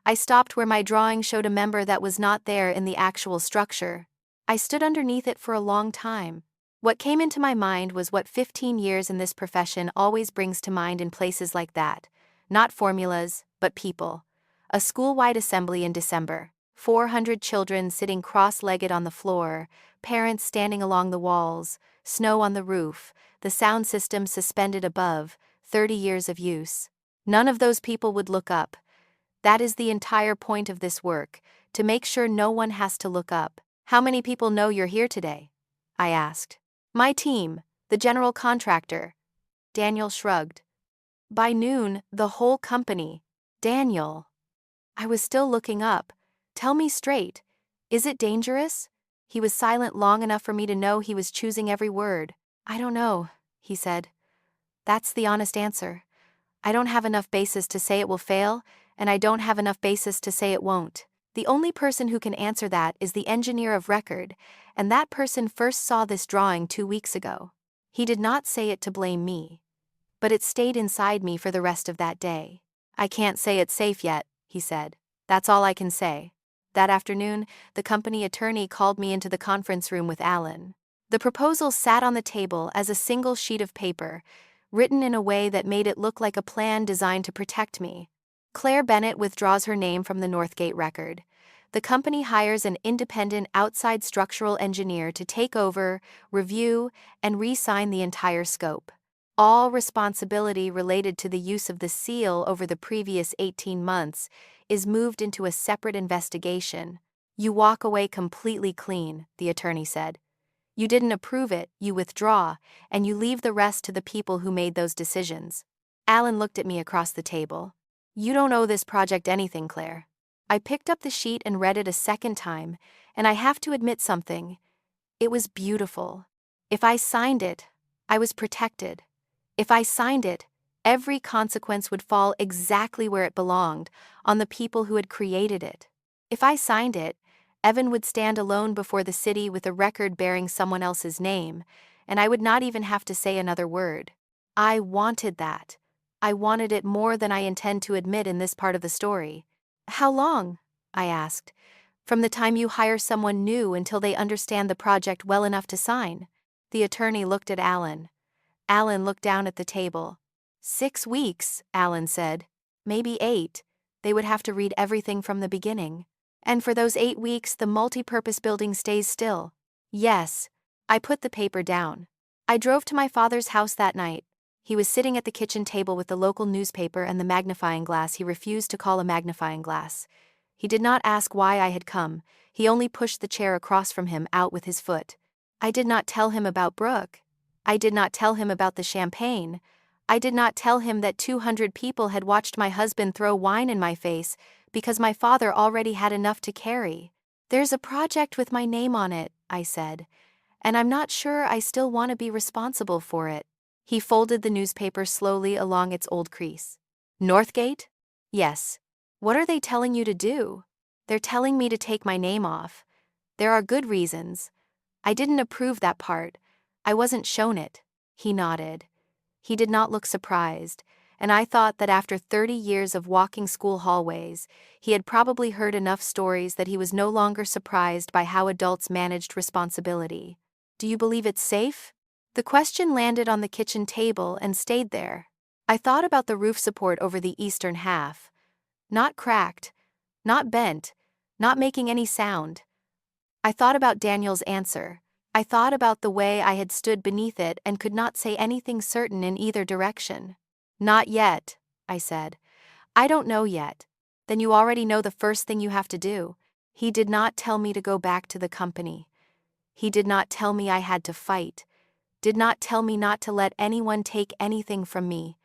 I stopped where my drawing showed a member that was not there in the actual structure. I stood underneath it for a long time. What came into my mind was what 15 years in this profession always brings to mind in places like that. Not formulas, but people. A school-wide assembly in December. 400 children sitting cross-legged on the floor, parents standing along the walls, snow on the roof, the sound system suspended above, 30 years of use. None of those people would look up. That is the entire point of this work, to make sure no one has to look up. How many people know you're here today? I asked. My team, the general contractor. Daniel shrugged. By noon, the whole company. Daniel. I was still looking up. Tell me straight. Is it dangerous? He was silent long enough for me to know he was choosing every word. I don't know, he said. That's the honest answer. I don't have enough basis to say it will fail, and I don't have enough basis to say it won't. The only person who can answer that is the engineer of record, and that person first saw this drawing 2 weeks ago. He did not say it to blame me, but it stayed inside me for the rest of that day. I can't say it's safe yet, he said. That's all I can say. That afternoon, the company attorney called me into the conference room with Alan. The proposal sat on the table as a single sheet of paper, written in a way that made it look like a plan designed to protect me. Claire Bennett withdraws her name from the Northgate record. The company hires an independent outside structural engineer to take over, review, and re-sign the entire scope. All responsibility related to the use of the seal over the previous 18 months is moved into a separate investigation. You walk away completely clean, the attorney said. You didn't approve it, you withdraw, and you leave the rest to the people who made those decisions. Alan looked at me across the table. You don't owe this project anything, Claire. I picked up the sheet and read it a second time, and I have to admit something. It was beautiful. If I signed it, I was protected. If I signed it, every consequence would fall exactly where it belonged, on the people who had created it. If I signed it, Evan would stand alone before the city with a record bearing someone else's name, and I would not even have to say another word. I wanted that. I wanted it more than I intend to admit in this part of the story. How long? I asked. From the time you hire someone new until they understand the project well enough to sign. The attorney looked at Alan. Alan looked down at the table. 6 weeks, Alan said. Maybe 8. They would have to read everything from the beginning. And for those 8 weeks, the multi-purpose building stays still. Yes. I put the paper down. I drove to my father's house that night. He was sitting at the kitchen table with the local newspaper and the magnifying glass he refused to call a magnifying glass. He did not ask why I had come, he only pushed the chair across from him out with his foot. I did not tell him about Brooke. I did not tell him about the champagne. I did not tell him that 200 people had watched my husband throw wine in my face because my father already had enough to carry. There's a project with my name on it, I said, and I'm not sure I still want to be responsible for it. He folded the newspaper slowly along its old crease. Northgate? Yes. What are they telling you to do? They're telling me to take my name off. There are good reasons. I didn't approve that part. I wasn't shown it. He nodded. He did not look surprised, and I thought that after 30 years of walking school hallways, he had probably heard enough stories that he was no longer surprised by how adults managed responsibility. Do you believe it's safe? The question landed on the kitchen table and stayed there. I thought about the roof support over the eastern half. Not cracked, not bent, not making any sound. I thought about Daniel's answer. I thought about the way I had stood beneath it and could not say anything certain in either direction. Not yet, I said. I don't know yet. Then you already know the first thing you have to do. He did not tell me to go back to the company. He did not tell me I had to fight. Did not tell me not to let anyone take anything from me.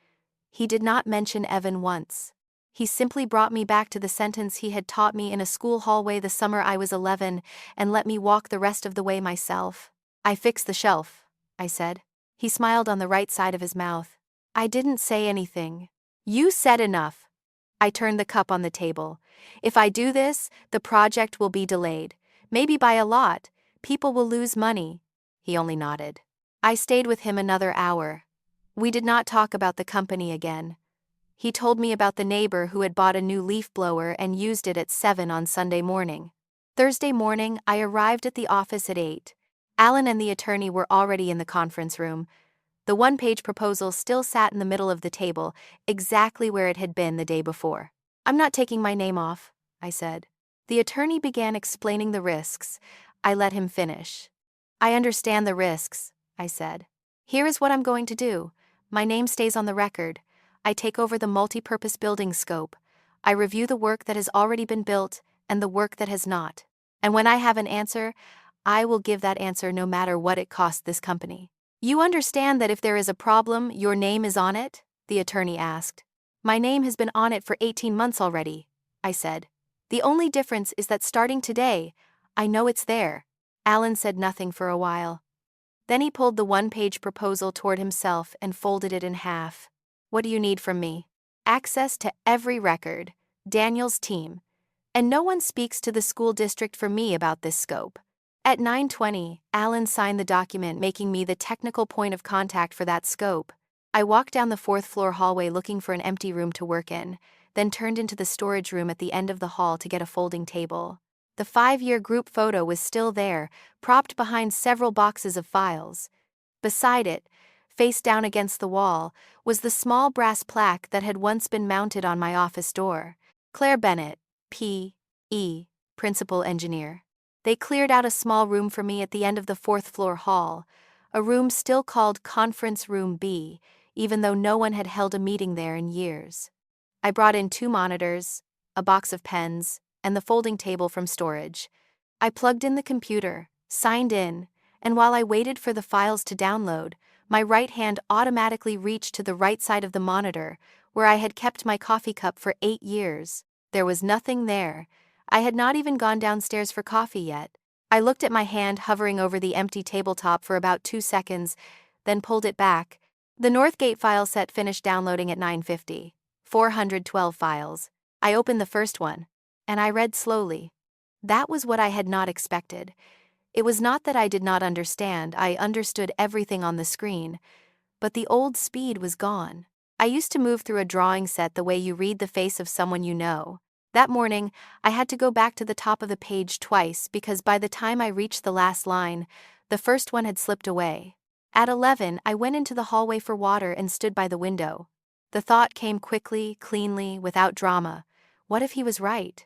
He did not mention Evan once. He simply brought me back to the sentence he had taught me in a school hallway the summer I was 11 and let me walk the rest of the way myself. I fixed the shelf, I said. He smiled on the right side of his mouth. I didn't say anything. You said enough. I turned the cup on the table. If I do this, the project will be delayed. Maybe by a lot. People will lose money. He only nodded. I stayed with him another hour. We did not talk about the company again. He told me about the neighbor who had bought a new leaf blower and used it at 7 on Sunday morning. Thursday morning, I arrived at the office at 8. Alan and the attorney were already in the conference room. The one-page proposal still sat in the middle of the table, exactly where it had been the day before. I'm not taking my name off, I said. The attorney began explaining the risks. I let him finish. I understand the risks, I said. Here is what I'm going to do. My name stays on the record. I take over the multi-purpose building scope. I review the work that has already been built and the work that has not. And when I have an answer, I will give that answer no matter what it costs this company. You understand that if there is a problem, your name is on it? The attorney asked. My name has been on it for 18 months already, I said. The only difference is that starting today, I know it's there. Alan said nothing for a while. Then he pulled the one-page proposal toward himself and folded it in half. What do you need from me? Access to every record, Daniel's team. And no one speaks to the school district for me about this scope. At 9:20, Alan signed the document making me the technical point of contact for that scope. I walked down the 4th-floor hallway looking for an empty room to work in, then turned into the storage room at the end of the hall to get a folding table. The 5-year group photo was still there, propped behind several boxes of files. Beside it, face down against the wall, was the small brass plaque that had once been mounted on my office door. Claire Bennett, P.E., Principal Engineer. They cleared out a small room for me at the end of the 4th-floor hall, a room still called Conference Room B, even though no one had held a meeting there in years. I brought in 2 monitors, a box of pens, and the folding table from storage. I plugged in the computer, signed in, and while I waited for the files to download, my right hand automatically reached to the right side of the monitor, where I had kept my coffee cup for 8 years. There was nothing there. I had not even gone downstairs for coffee yet. I looked at my hand hovering over the empty tabletop for about 2 seconds, then pulled it back. The Northgate file set finished downloading at 9:50. 412 files. I opened the first one, and I read slowly. That was what I had not expected. It was not that I did not understand, I understood everything on the screen, but the old speed was gone. I used to move through a drawing set the way you read the face of someone you know. That morning, I had to go back to the top of the page twice because by the time I reached the last line, the first one had slipped away. At 11, I went into the hallway for water and stood by the window. The thought came quickly, cleanly, without drama. What if he was right?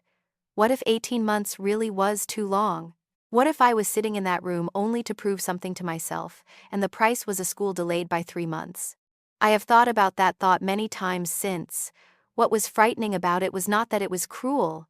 What if 18 months really was too long? What if I was sitting in that room only to prove something to myself, and the price was a school delayed by 3 months? I have thought about that thought many times since. What was frightening about it was not that it was cruel.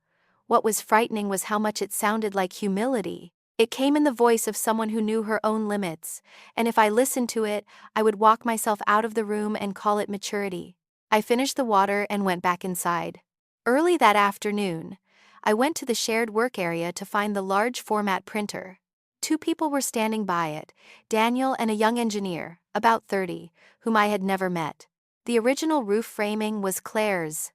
What was frightening was how much it sounded like humility. It came in the voice of someone who knew her own limits, and if I listened to it, I would walk myself out of the room and call it maturity. I finished the water and went back inside. Early that afternoon, I went to the shared work area to find the large format printer. Two people were standing by it, Daniel and a young engineer, about 30, whom I had never met. The original roof framing was Claire's,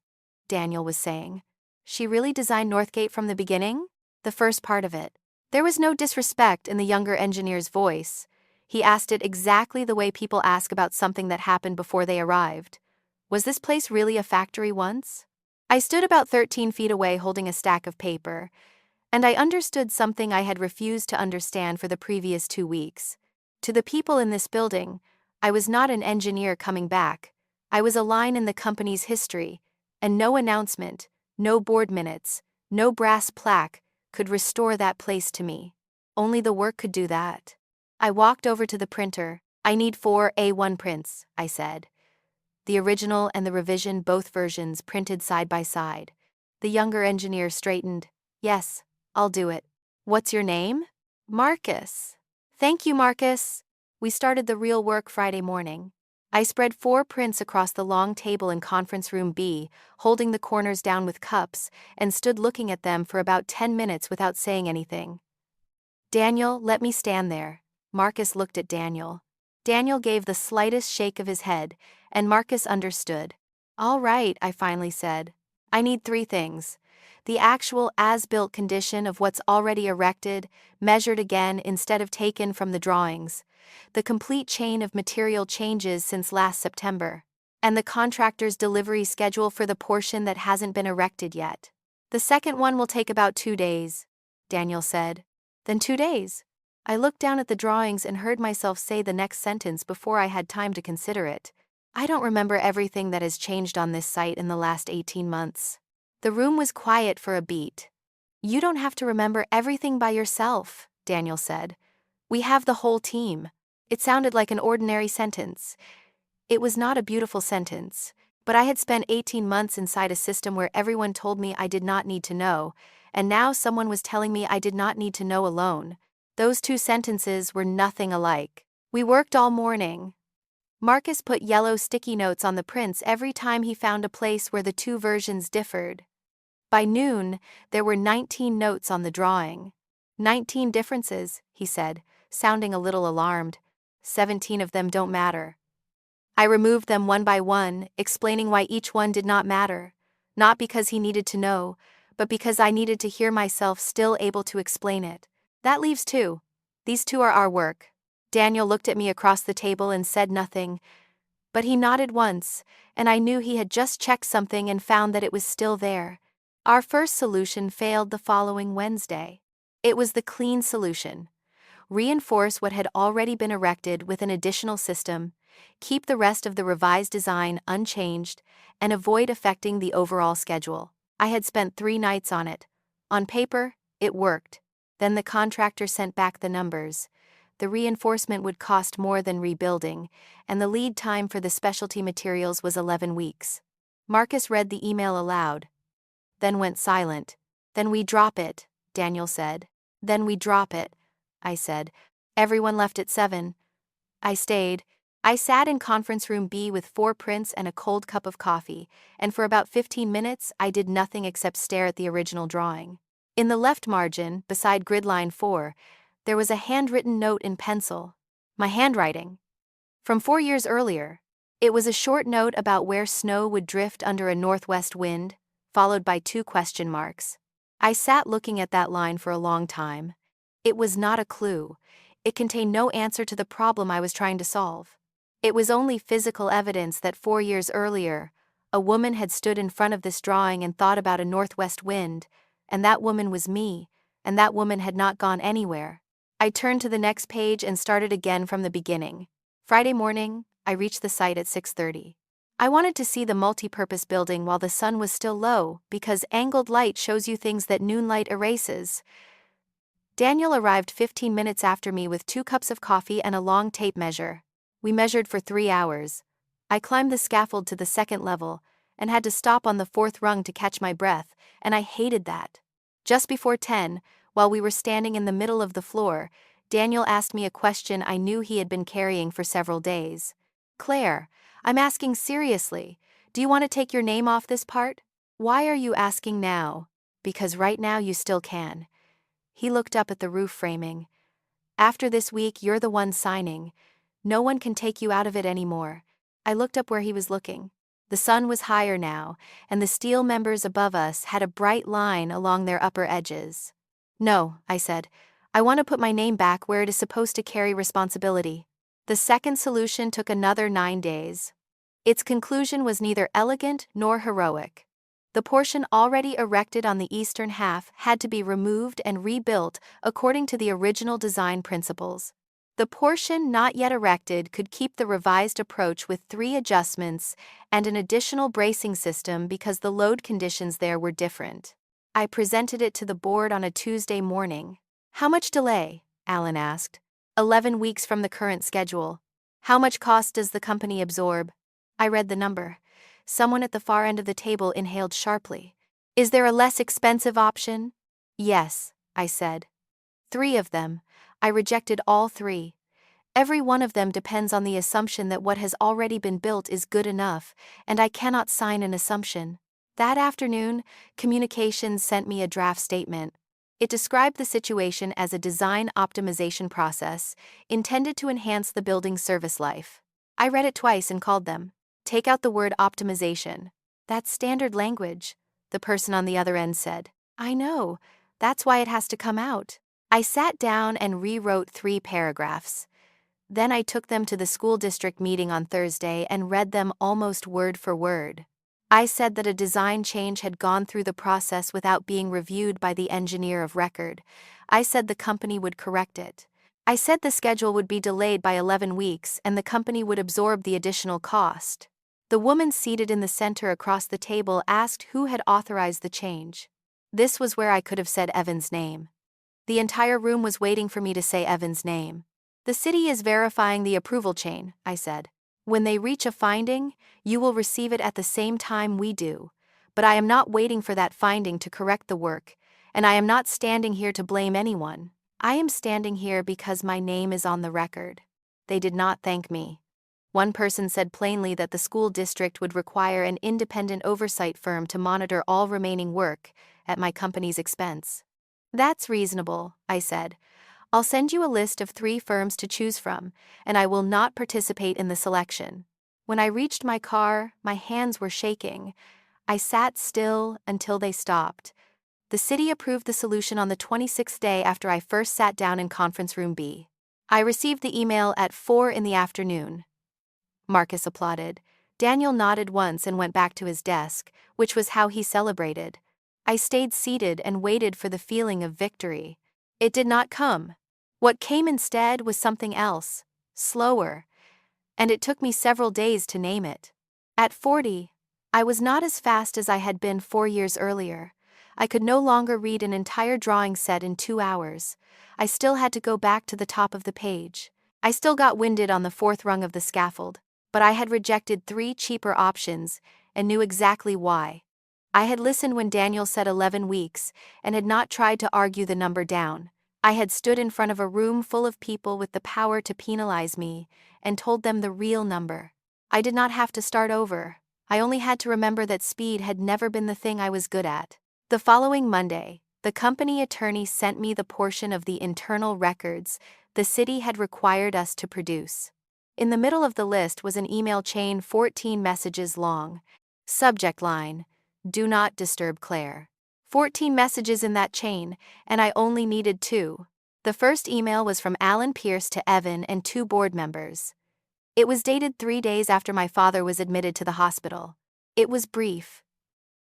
Daniel was saying. She really designed Northgate from the beginning? The first part of it. There was no disrespect in the younger engineer's voice. He asked it exactly the way people ask about something that happened before they arrived. Was this place really a factory once? I stood about 13 feet away holding a stack of paper, and I understood something I had refused to understand for the previous 2 weeks. To the people in this building, I was not an engineer coming back. I was a line in the company's history, and no announcement, no board minutes, no brass plaque could restore that place to me. Only the work could do that. I walked over to the printer. I need 4 A1 prints, I said. The original and the revision, both versions printed side by side. The younger engineer straightened. Yes, I'll do it. What's your name? Marcus. Thank you, Marcus. We started the real work Friday morning. I spread 4 prints across the long table in conference room B, holding the corners down with cups, and stood looking at them for about 10 minutes without saying anything. Daniel, let me stand there. Marcus looked at Daniel. Daniel gave the slightest shake of his head, and Marcus understood. All right, I finally said. I need 3 things. The actual as-built condition of what's already erected, measured again instead of taken from the drawings. The complete chain of material changes since last September. And the contractor's delivery schedule for the portion that hasn't been erected yet. The second one will take about 2 days, Daniel said. Then 2 days. I looked down at the drawings and heard myself say the next sentence before I had time to consider it. I don't remember everything that has changed on this site in the last 18 months. The room was quiet for a beat. You don't have to remember everything by yourself, Daniel said. We have the whole team. It sounded like an ordinary sentence. It was not a beautiful sentence, but I had spent 18 months inside a system where everyone told me I did not need to know, and now someone was telling me I did not need to know alone. Those 2 sentences were nothing alike. We worked all morning. Marcus put yellow sticky notes on the prints every time he found a place where the 2 versions differed. By noon, there were 19 notes on the drawing. 19 differences, he said, sounding a little alarmed. 17 of them don't matter. I removed them one by one, explaining why each one did not matter. Not because he needed to know, but because I needed to hear myself still able to explain it. That leaves 2. These 2 are our work. Daniel looked at me across the table and said nothing, but he nodded once, and I knew he had just checked something and found that it was still there. Our first solution failed the following Wednesday. It was the clean solution. Reinforce what had already been erected with an additional system, keep the rest of the revised design unchanged, and avoid affecting the overall schedule. I had spent 3 nights on it. On paper, it worked. Then the contractor sent back the numbers. The reinforcement would cost more than rebuilding, and the lead time for the specialty materials was 11 weeks. Marcus read the email aloud, then went silent. Then we drop it, Daniel said. Then we drop it, I said. Everyone left at 7. I stayed. I sat in conference room B with 4 prints and a cold cup of coffee, and for about 15 minutes I did nothing except stare at the original drawing. In the left margin, beside grid line 4, there was a handwritten note in pencil. My handwriting. From 4 years earlier. It was a short note about where snow would drift under a northwest wind, followed by 2 question marks. I sat looking at that line for a long time. It was not a clue. It contained no answer to the problem I was trying to solve. It was only physical evidence that 4 years earlier, a woman had stood in front of this drawing and thought about a northwest wind, and that woman was me, and that woman had not gone anywhere. I turned to the next page and started again from the beginning. Friday morning, I reached the site at 6:30. I wanted to see the multi-purpose building while the sun was still low, because angled light shows you things that noonlight erases. Daniel arrived 15 minutes after me with 2 cups of coffee and a long tape measure. We measured for 3 hours. I climbed the scaffold to the 2nd level, and had to stop on the 4th rung to catch my breath, and I hated that. Just before 10, while we were standing in the middle of the floor, Daniel asked me a question I knew he had been carrying for several days. Claire, I'm asking seriously. Do you want to take your name off this part? Why are you asking now? Because right now you still can. He looked up at the roof framing. After this week, you're the one signing. No one can take you out of it anymore. I looked up where he was looking. The sun was higher now, and the steel members above us had a bright line along their upper edges. No, I said. I want to put my name back where it is supposed to carry responsibility. The second solution took another 9 days. Its conclusion was neither elegant nor heroic. The portion already erected on the eastern half had to be removed and rebuilt according to the original design principles. The portion not yet erected could keep the revised approach with 3 adjustments and an additional bracing system because the load conditions there were different. I presented it to the board on a Tuesday morning. How much delay? Alan asked. 11 weeks from the current schedule. How much cost does the company absorb? I read the number. Someone at the far end of the table inhaled sharply. Is there a less expensive option? Yes, I said. 3 of them. I rejected all 3. Every one of them depends on the assumption that what has already been built is good enough, and I cannot sign an assumption. That afternoon, Communications sent me a draft statement. It described the situation as a design optimization process intended to enhance the building's service life. I read it twice and called them. Take out the word optimization. That's standard language, the person on the other end said. I know. That's why it has to come out. I sat down and rewrote 3 paragraphs. Then I took them to the school district meeting on Thursday and read them almost word for word. I said that a design change had gone through the process without being reviewed by the engineer of record. I said the company would correct it. I said the schedule would be delayed by 11 weeks and the company would absorb the additional cost. The woman seated in the center across the table asked who had authorized the change. This was where I could have said Evan's name. The entire room was waiting for me to say Evan's name. The city is verifying the approval chain, I said. When they reach a finding, you will receive it at the same time we do. But I am not waiting for that finding to correct the work, and I am not standing here to blame anyone. I am standing here because my name is on the record. They did not thank me. One person said plainly that the school district would require an independent oversight firm to monitor all remaining work, at my company's expense. That's reasonable, I said. I'll send you a list of 3 firms to choose from, and I will not participate in the selection. When I reached my car, my hands were shaking. I sat still until they stopped. The city approved the solution on the 26th day after I first sat down in conference room B. I received the email at 4 in the afternoon. Marcus applauded. Daniel nodded once and went back to his desk, which was how he celebrated. I stayed seated and waited for the feeling of victory. It did not come. What came instead was something else, slower, and it took me several days to name it. At 40, I was not as fast as I had been 4 years earlier. I could no longer read an entire drawing set in 2 hours. I still had to go back to the top of the page. I still got winded on the 4th rung of the scaffold, but I had rejected 3 cheaper options and knew exactly why. I had listened when Daniel said 11 weeks and had not tried to argue the number down. I had stood in front of a room full of people with the power to penalize me and told them the real number. I did not have to start over. I only had to remember that speed had never been the thing I was good at. The following Monday, the company attorney sent me the portion of the internal records the city had required us to produce. In the middle of the list was an email chain 14 messages long. Subject line: Do not disturb Claire. 14 messages in that chain, and I only needed 2. The first email was from Alan Pierce to Evan and 2 board members. It was dated 3 days after my father was admitted to the hospital. It was brief.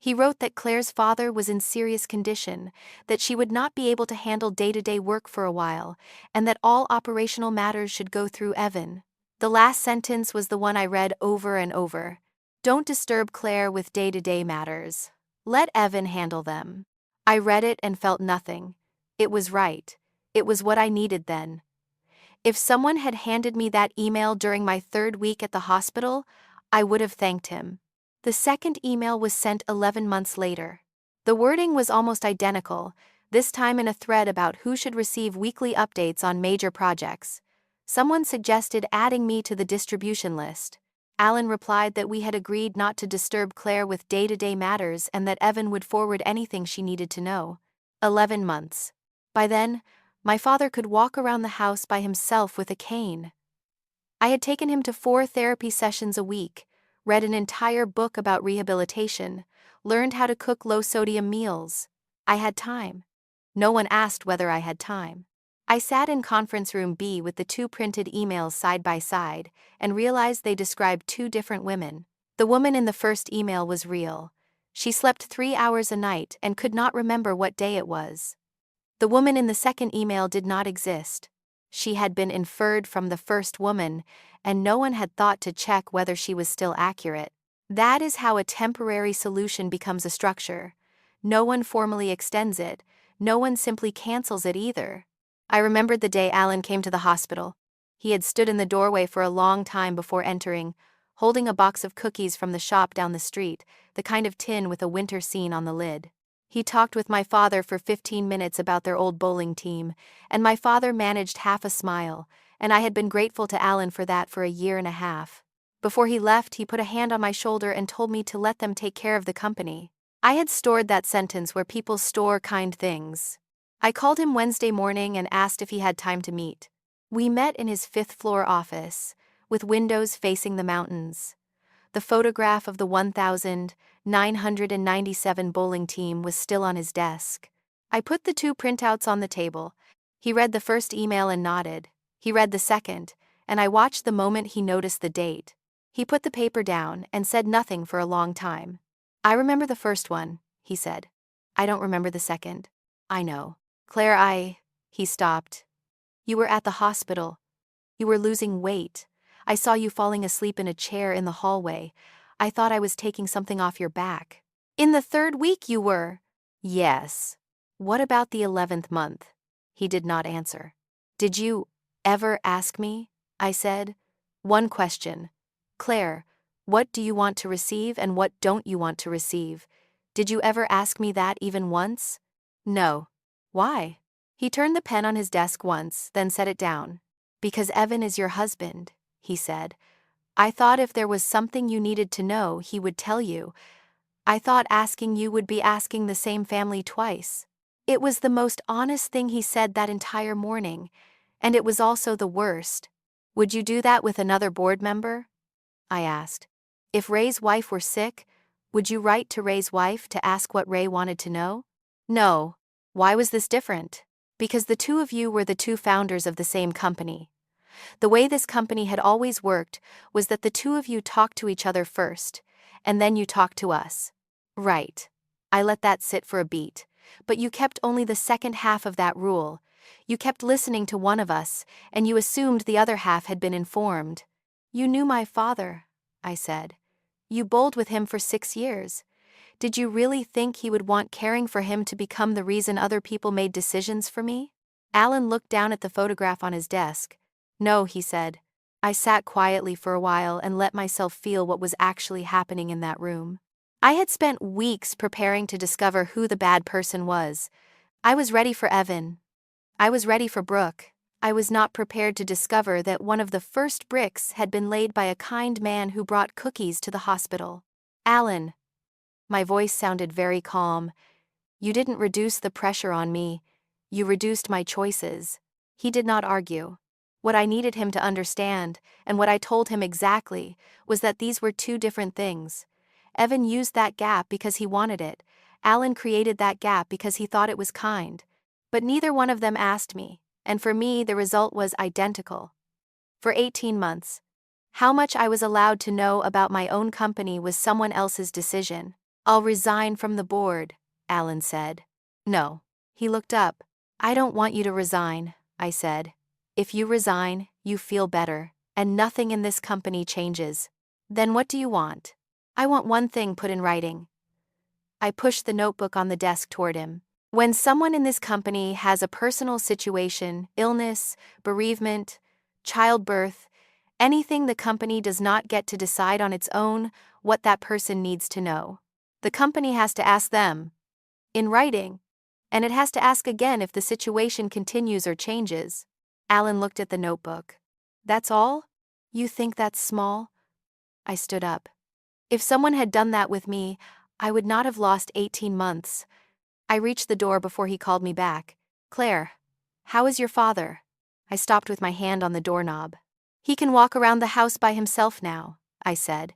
He wrote that Claire's father was in serious condition, that she would not be able to handle day-to-day work for a while, and that all operational matters should go through Evan. The last sentence was the one I read over and over. Don't disturb Claire with day-to-day matters. Let Evan handle them. I read it and felt nothing. It was right. It was what I needed then. If someone had handed me that email during my 3rd week at the hospital, I would have thanked him. The second email was sent 11 months later. The wording was almost identical, this time in a thread about who should receive weekly updates on major projects. Someone suggested adding me to the distribution list. Alan replied that we had agreed not to disturb Claire with day-to-day matters and that Evan would forward anything she needed to know. 11 months. By then, my father could walk around the house by himself with a cane. I had taken him to 4 therapy sessions a week, read an entire book about rehabilitation, learned how to cook low-sodium meals. I had time. No one asked whether I had time. I sat in conference room B with the 2 printed emails side by side and realized they described 2 different women. The woman in the first email was real. She slept 3 hours a night and could not remember what day it was. The woman in the second email did not exist. She had been inferred from the first woman, and no one had thought to check whether she was still accurate. That is how a temporary solution becomes a structure. No one formally extends it, no one simply cancels it either. I remembered the day Alan came to the hospital. He had stood in the doorway for a long time before entering, holding a box of cookies from the shop down the street, the kind of tin with a winter scene on the lid. He talked with my father for 15 minutes about their old bowling team, and my father managed half a smile, and I had been grateful to Alan for that for a year and a half. Before he left, he put a hand on my shoulder and told me to let them take care of the company. I had stored that sentence where people store kind things. I called him Wednesday morning and asked if he had time to meet. We met in his 5th-floor office, with windows facing the mountains. The photograph of the 1,997 bowling team was still on his desk. I put the 2 printouts on the table. He read the first email and nodded. He read the second, and I watched the moment he noticed the date. He put the paper down and said nothing for a long time. "I remember the first one," he said. "I don't remember the second." "I know. Claire, He stopped. "You were at the hospital. You were losing weight. I saw you falling asleep in a chair in the hallway. I thought I was taking something off your back." "In the 3rd week you were." "Yes." "What about the 11th month?" He did not answer. "Did you ever ask me?" I said. "One question. Claire, what do you want to receive and what don't you want to receive? Did you ever ask me that even once?" "No." "Why?" He turned the pen on his desk once, then set it down. "Because Evan is your husband," he said. "I thought if there was something you needed to know, he would tell you. I thought asking you would be asking the same family twice." It was the most honest thing he said that entire morning, and it was also the worst. "Would you do that with another board member?" I asked. "If Ray's wife were sick, would you write to Ray's wife to ask what Ray wanted to know?" "No." "Why was this different?" "Because the 2 of you were the 2 founders of the same company. The way this company had always worked was that the 2 of you talked to each other first, and then you talked to us." "Right." I let that sit for a beat. "But you kept only the second half of that rule. You kept listening to one of us, and you assumed the other half had been informed." "You knew my father," I said. "You bowled with him for 6 years. Did you really think he would want caring for him to become the reason other people made decisions for me?" Alan looked down at the photograph on his desk. "No," he said. I sat quietly for a while and let myself feel what was actually happening in that room. I had spent weeks preparing to discover who the bad person was. I was ready for Evan. I was ready for Brooke. I was not prepared to discover that one of the first bricks had been laid by a kind man who brought cookies to the hospital. "Alan." My voice sounded very calm. "You didn't reduce the pressure on me. You reduced my choices." He did not argue. What I needed him to understand, and what I told him exactly, was that these were 2 different things. Evan used that gap because he wanted it. Alan created that gap because he thought it was kind. But neither one of them asked me, and for me the result was identical. For 18 months. How much I was allowed to know about my own company was someone else's decision. "I'll resign from the board," Alan said. "No." He looked up. "I don't want you to resign," I said. "If you resign, you feel better, and nothing in this company changes." "Then what do you want?" "I want one thing put in writing." I pushed the notebook on the desk toward him. "When someone in this company has a personal situation, illness, bereavement, childbirth, anything the company does not get to decide on its own, what that person needs to know. The company has to ask them. In writing." and it has to ask again if the situation continues or changes. Alan looked at the notebook. That's all? You think that's small? I stood up. If someone had done that with me, I would not have lost 18 months. I reached the door before he called me back. Claire, how is your father? I stopped with my hand on the doorknob. He can walk around the house by himself now, I said.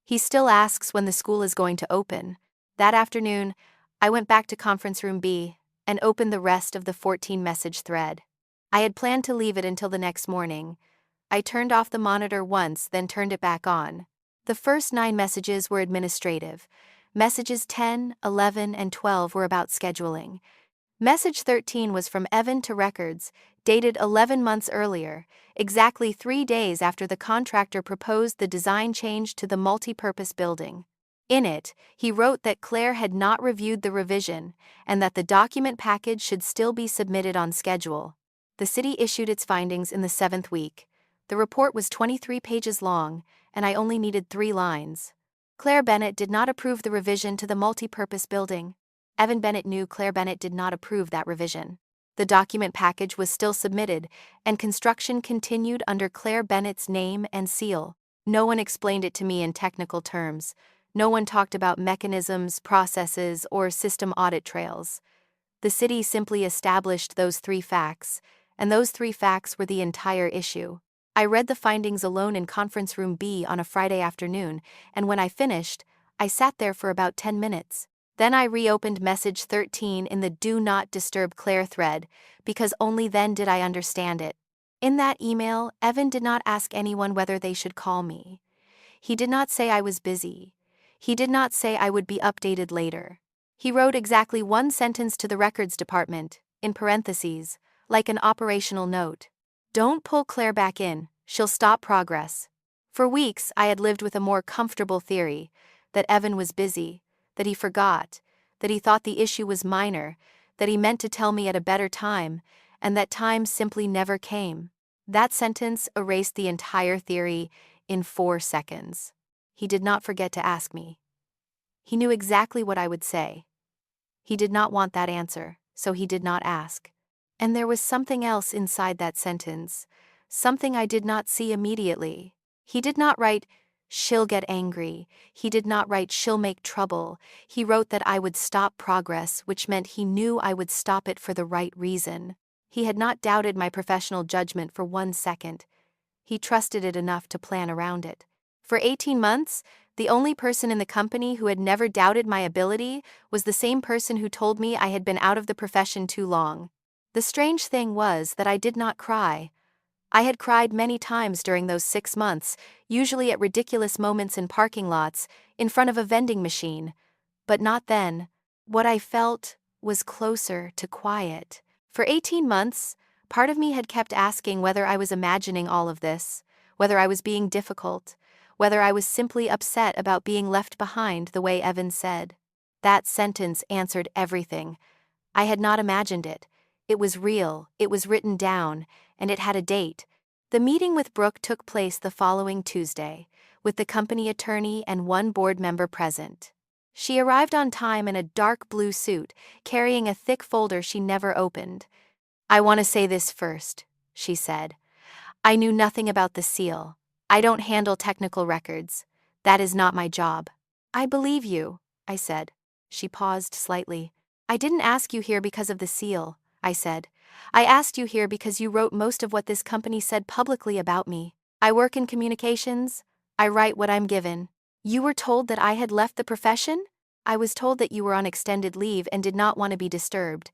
He still asks when the school is going to open. That afternoon, I went back to conference room B and opened the rest of the 14-message thread. I had planned to leave it until the next morning. I turned off the monitor once, then turned it back on. The first 9 messages were administrative. Messages 10, 11, and 12 were about scheduling. Message 13 was from Evan to records, dated 11 months earlier, exactly 3 days after the contractor proposed the design change to the multi-purpose building. In it, he wrote that Claire had not reviewed the revision and that the document package should still be submitted on schedule. The city issued its findings in the 7th week. The report was 23 pages long, and I only needed 3 lines. Claire Bennett did not approve the revision to the multi-purpose building. Evan Bennett knew Claire Bennett did not approve that revision. The document package was still submitted, and construction continued under Claire Bennett's name and seal. No one explained it to me in technical terms. No one talked about mechanisms, processes, or system audit trails. The city simply established those 3 facts, and those 3 facts were the entire issue. I read the findings alone in conference room B on a Friday afternoon, and when I finished, I sat there for about 10 minutes. Then I reopened message 13 in the Do Not Disturb Claire thread, because only then did I understand it. In that email, Evan did not ask anyone whether they should call me. He did not say I was busy. He did not say I would be updated later. He wrote exactly 1 sentence to the records department, in parentheses, like an operational note. Don't pull Claire back in, she'll stop progress. For weeks, I had lived with a more comfortable theory, that Evan was busy, that he forgot, that he thought the issue was minor, that he meant to tell me at a better time, and that time simply never came. That sentence erased the entire theory in 4 seconds. He did not forget to ask me. He knew exactly what I would say. He did not want that answer, so he did not ask. And there was something else inside that sentence, something I did not see immediately. He did not write, "She'll get angry." He did not write, "She'll make trouble." He wrote that I would stop progress, which meant he knew I would stop it for the right reason. He had not doubted my professional judgment for 1 second. He trusted it enough to plan around it. For 18 months, the only person in the company who had never doubted my ability was the same person who told me I had been out of the profession too long. The strange thing was that I did not cry. I had cried many times during those 6 months, usually at ridiculous moments in parking lots, in front of a vending machine. But not then. What I felt was closer to quiet. For 18 months, part of me had kept asking whether I was imagining all of this, whether I was being difficult, whether I was simply upset about being left behind the way Evan said. That sentence answered everything. I had not imagined it. It was real, it was written down, and it had a date. The meeting with Brooke took place the following Tuesday, with the company attorney and 1 board member present. She arrived on time in a dark blue suit, carrying a thick folder she never opened. "I want to say this first," she said. "I knew nothing about the seal. I don't handle technical records. That is not my job." "I believe you," I said. She paused slightly. "I didn't ask you here because of the seal," I said. "I asked you here because you wrote most of what this company said publicly about me. I work in communications. I write what I'm given." "You were told that I had left the profession?" "I was told that you were on extended leave and did not want to be disturbed."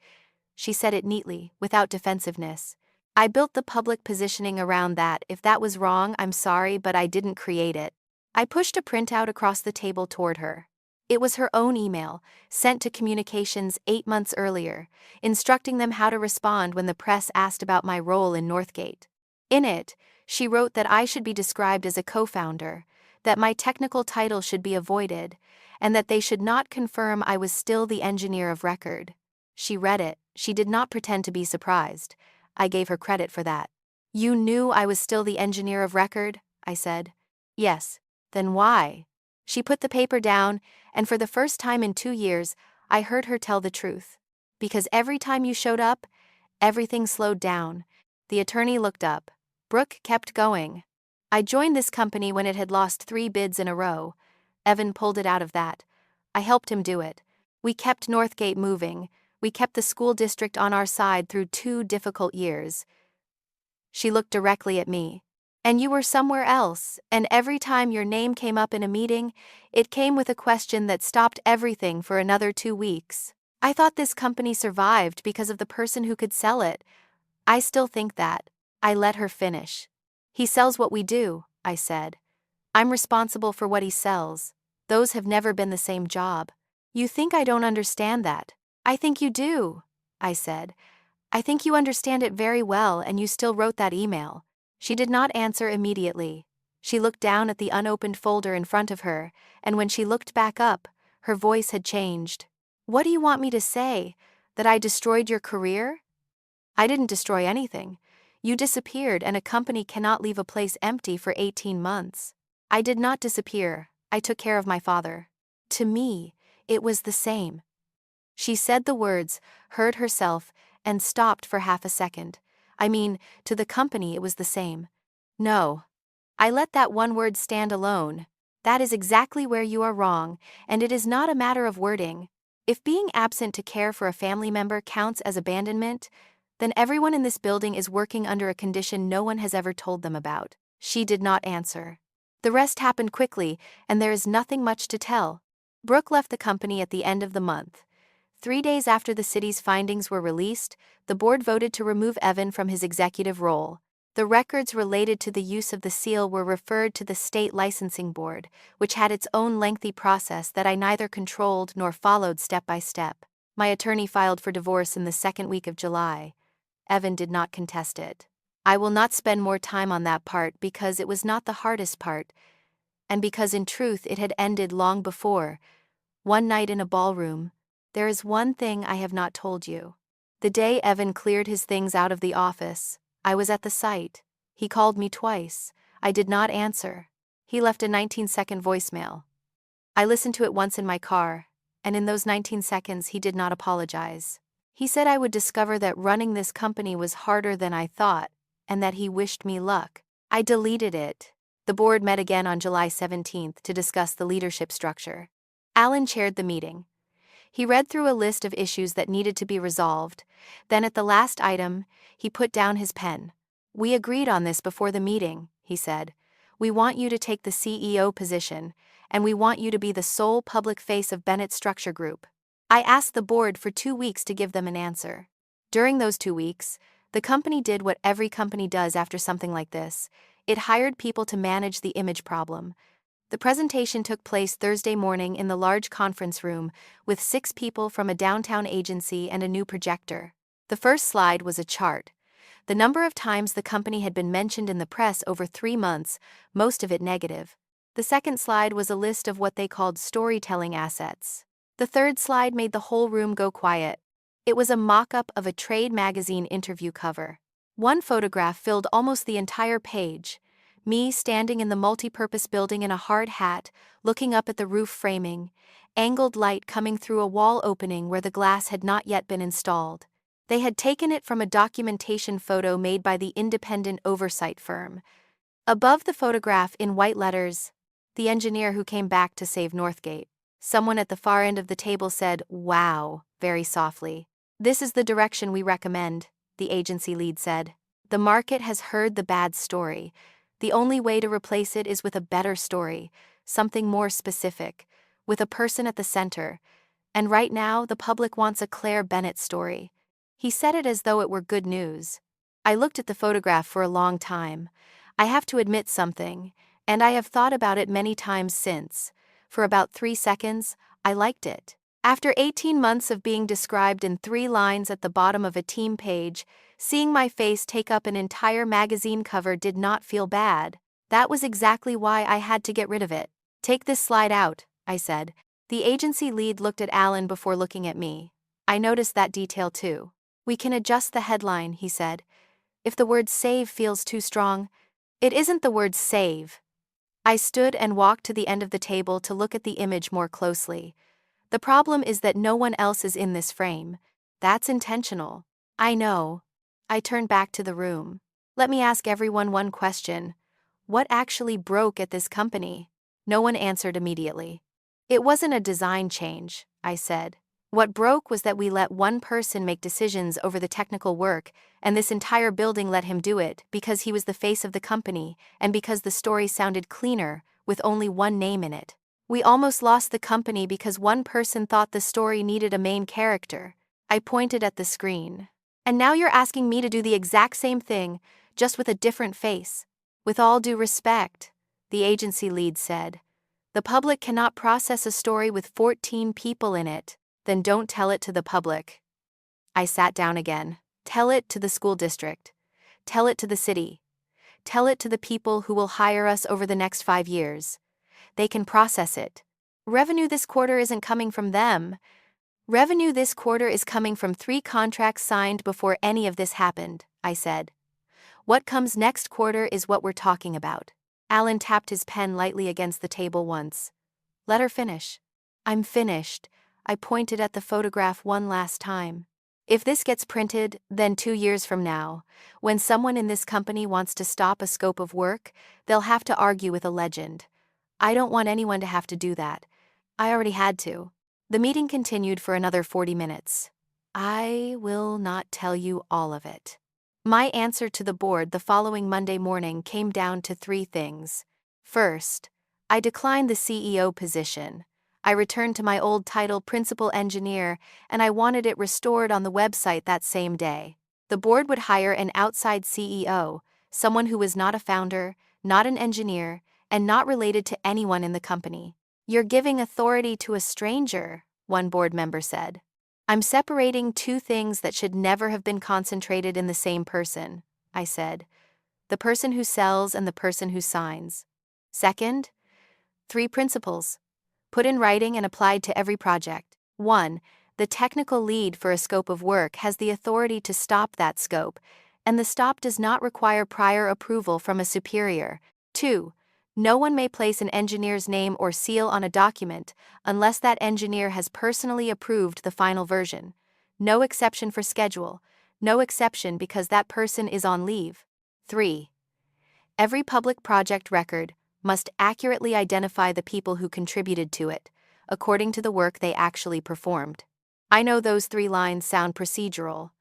She said it neatly, without defensiveness. "I built the public positioning around that. If that was wrong, I'm sorry, but I didn't create it." I pushed a printout across the table toward her. It was her own email, sent to communications 8 months earlier, instructing them how to respond when the press asked about my role in Northgate. In it, she wrote that I should be described as a co-founder, that my technical title should be avoided, and that they should not confirm I was still the engineer of record. She read it. She did not pretend to be surprised. I gave her credit for that. "You knew I was still the engineer of record?" I said. "Yes." "Then why?" She put the paper down, and for the first time in 2 years, I heard her tell the truth. Because every time you showed up, everything slowed down. The attorney looked up. Brooke kept going. I joined this company when it had lost 3 bids in a row. Evan pulled it out of that. I helped him do it. We kept Northgate moving. We kept the school district on our side through 2 difficult years. She looked directly at me. And you were somewhere else, and every time your name came up in a meeting, it came with a question that stopped everything for another 2 weeks. I thought this company survived because of the person who could sell it. I still think that. I let her finish. He sells what we do, I said. I'm responsible for what he sells. Those have never been the same job. You think I don't understand that? I think you do, I said. I think you understand it very well, and you still wrote that email. She did not answer immediately. She looked down at the unopened folder in front of her, and when she looked back up, her voice had changed. What do you want me to say? That I destroyed your career? I didn't destroy anything. You disappeared, and a company cannot leave a place empty for 18 months. I did not disappear. I took care of my father. To me, it was the same. She said the words, heard herself, and stopped for half a second. I mean, to the company it was the same. No. I let that one word stand alone. That is exactly where you are wrong, and it is not a matter of wording. If being absent to care for a family member counts as abandonment, then everyone in this building is working under a condition no one has ever told them about. She did not answer. The rest happened quickly, and there is nothing much to tell. Brooke left the company at the end of the month. 3 days after the city's findings were released, the board voted to remove Evan from his executive role. The records related to the use of the seal were referred to the state licensing board, which had its own lengthy process that I neither controlled nor followed step by step. My attorney filed for divorce in the 2nd week of July. Evan did not contest it. I will not spend more time on that part because it was not the hardest part, and because in truth it had ended long before. One night in a ballroom, there is one thing I have not told you. The day Evan cleared his things out of the office, I was at the site. He called me twice. I did not answer. He left a 19-second voicemail. I listened to it once in my car, and in those 19 seconds he did not apologize. He said I would discover that running this company was harder than I thought, and that he wished me luck. I deleted it. The board met again on July 17th to discuss the leadership structure. Alan chaired the meeting. He read through a list of issues that needed to be resolved. Then at the last item, he put down his pen. We agreed on this before the meeting, he said. We want you to take the CEO position, and we want you to be the sole public face of Bennett Structure Group. I asked the board for 2 weeks to give them an answer. During those 2 weeks, the company did what every company does after something like this. It hired people to manage the image problem. The presentation took place Thursday morning in the large conference room with 6 people from a downtown agency and a new projector. The first slide was a chart. The number of times the company had been mentioned in the press over 3 months, most of it negative. The second slide was a list of what they called storytelling assets. The third slide made the whole room go quiet. It was a mock-up of a trade magazine interview cover. One photograph filled almost the entire page. Me standing in the multi-purpose building in a hard hat, looking up at the roof framing, angled light coming through a wall opening where the glass had not yet been installed. They had taken it from a documentation photo made by the independent oversight firm. Above the photograph in white letters, the engineer who came back to save Northgate. Someone at the far end of the table said, "Wow," very softly. This is the direction we recommend, the agency lead said. The market has heard the bad story. The only way to replace it is with a better story, something more specific, with a person at the center. And right now, the public wants a Claire Bennett story. He said it as though it were good news. I looked at the photograph for a long time. I have to admit something, and I have thought about it many times since. For about 3 seconds, I liked it. After 18 months of being described in 3 lines at the bottom of a team page, seeing my face take up an entire magazine cover did not feel bad. That was exactly why I had to get rid of it. Take this slide out, I said. The agency lead looked at Alan before looking at me. I noticed that detail too. We can adjust the headline, he said. If the word save feels too strong, it isn't the word save. I stood and walked to the end of the table to look at the image more closely. The problem is that no one else is in this frame. That's intentional. I know. I turned back to the room. Let me ask everyone one question. What actually broke at this company? No one answered immediately. It wasn't a design change, I said. What broke was that we let one person make decisions over the technical work, and this entire building let him do it because he was the face of the company and because the story sounded cleaner, with only one name in it. We almost lost the company because one person thought the story needed a main character. I pointed at the screen. And now you're asking me to do the exact same thing, just with a different face. With all due respect, the agency lead said. The public cannot process a story with 14 people in it. Then don't tell it to the public. I sat down again. Tell it to the school district. Tell it to the city. Tell it to the people who will hire us over the next 5 years. They can process it. Revenue this quarter isn't coming from them. Revenue this quarter is coming from 3 contracts signed before any of this happened, I said. What comes next quarter is what we're talking about. Alan tapped his pen lightly against the table once. Let her finish. I'm finished. I pointed at the photograph one last time. If this gets printed, then 2 years from now, when someone in this company wants to stop a scope of work, they'll have to argue with a legend. I don't want anyone to have to do that. I already had to. The meeting continued for another 40 minutes. I will not tell you all of it. My answer to the board the following Monday morning came down to 3 things. First, I declined the CEO position. I returned to my old title, principal engineer, and I wanted it restored on the website that same day. The board would hire an outside CEO, someone who was not a founder, not an engineer, and not related to anyone in the company. You're giving authority to a stranger, one board member said. I'm separating 2 things that should never have been concentrated in the same person, I said. The person who sells and the person who signs. Second, 3 principles. Put in writing and applied to every project. 1. The technical lead for a scope of work has the authority to stop that scope, and the stop does not require prior approval from a superior. 2. No one may place an engineer's name or seal on a document unless that engineer has personally approved the final version. No exception for schedule. No exception because that person is on leave. 3. Every public project record must accurately identify the people who contributed to it, according to the work they actually performed. I know those 3 lines sound procedural.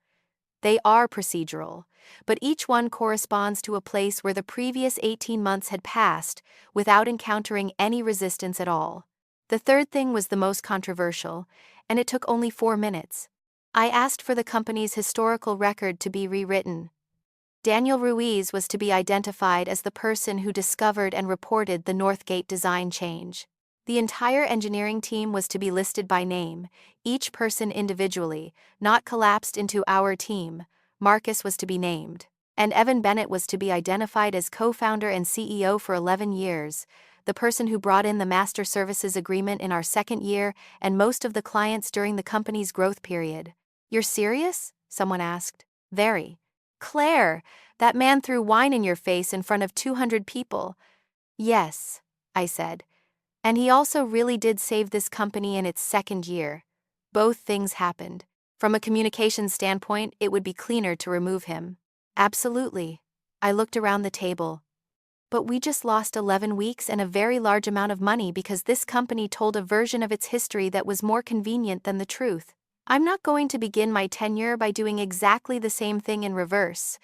They are procedural, but each one corresponds to a place where the previous 18 months had passed without encountering any resistance at all. The third thing was the most controversial, and it took only 4 minutes. I asked for the company's historical record to be rewritten. Daniel Ruiz was to be identified as the person who discovered and reported the Northgate design change. The entire engineering team was to be listed by name, each person individually, not collapsed into our team. Marcus was to be named. And Evan Bennett was to be identified as co-founder and CEO for 11 years, the person who brought in the master services agreement in our 2nd year and most of the clients during the company's growth period. You're serious? Someone asked. Very. Claire, that man threw wine in your face in front of 200 people. Yes, I said. And he also really did save this company in its 2nd year. Both things happened. From a communication standpoint, it would be cleaner to remove him. Absolutely. I looked around the table. But we just lost 11 weeks and a very large amount of money because this company told a version of its history that was more convenient than the truth. I'm not going to begin my tenure by doing exactly the same thing in reverse.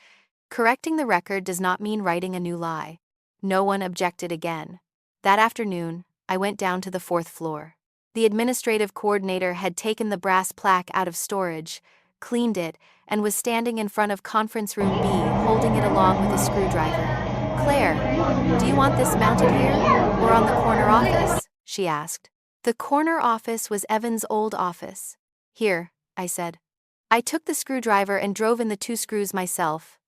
Correcting the record does not mean writing a new lie. No one objected again. That afternoon, I went down to the 4th floor. The administrative coordinator had taken the brass plaque out of storage, cleaned it, and was standing in front of conference room B, holding it along with a screwdriver. Claire, do you want this mounted here, or on the corner office? She asked. The corner office was Evan's old office. Here, I said. I took the screwdriver and drove in the 2 screws myself.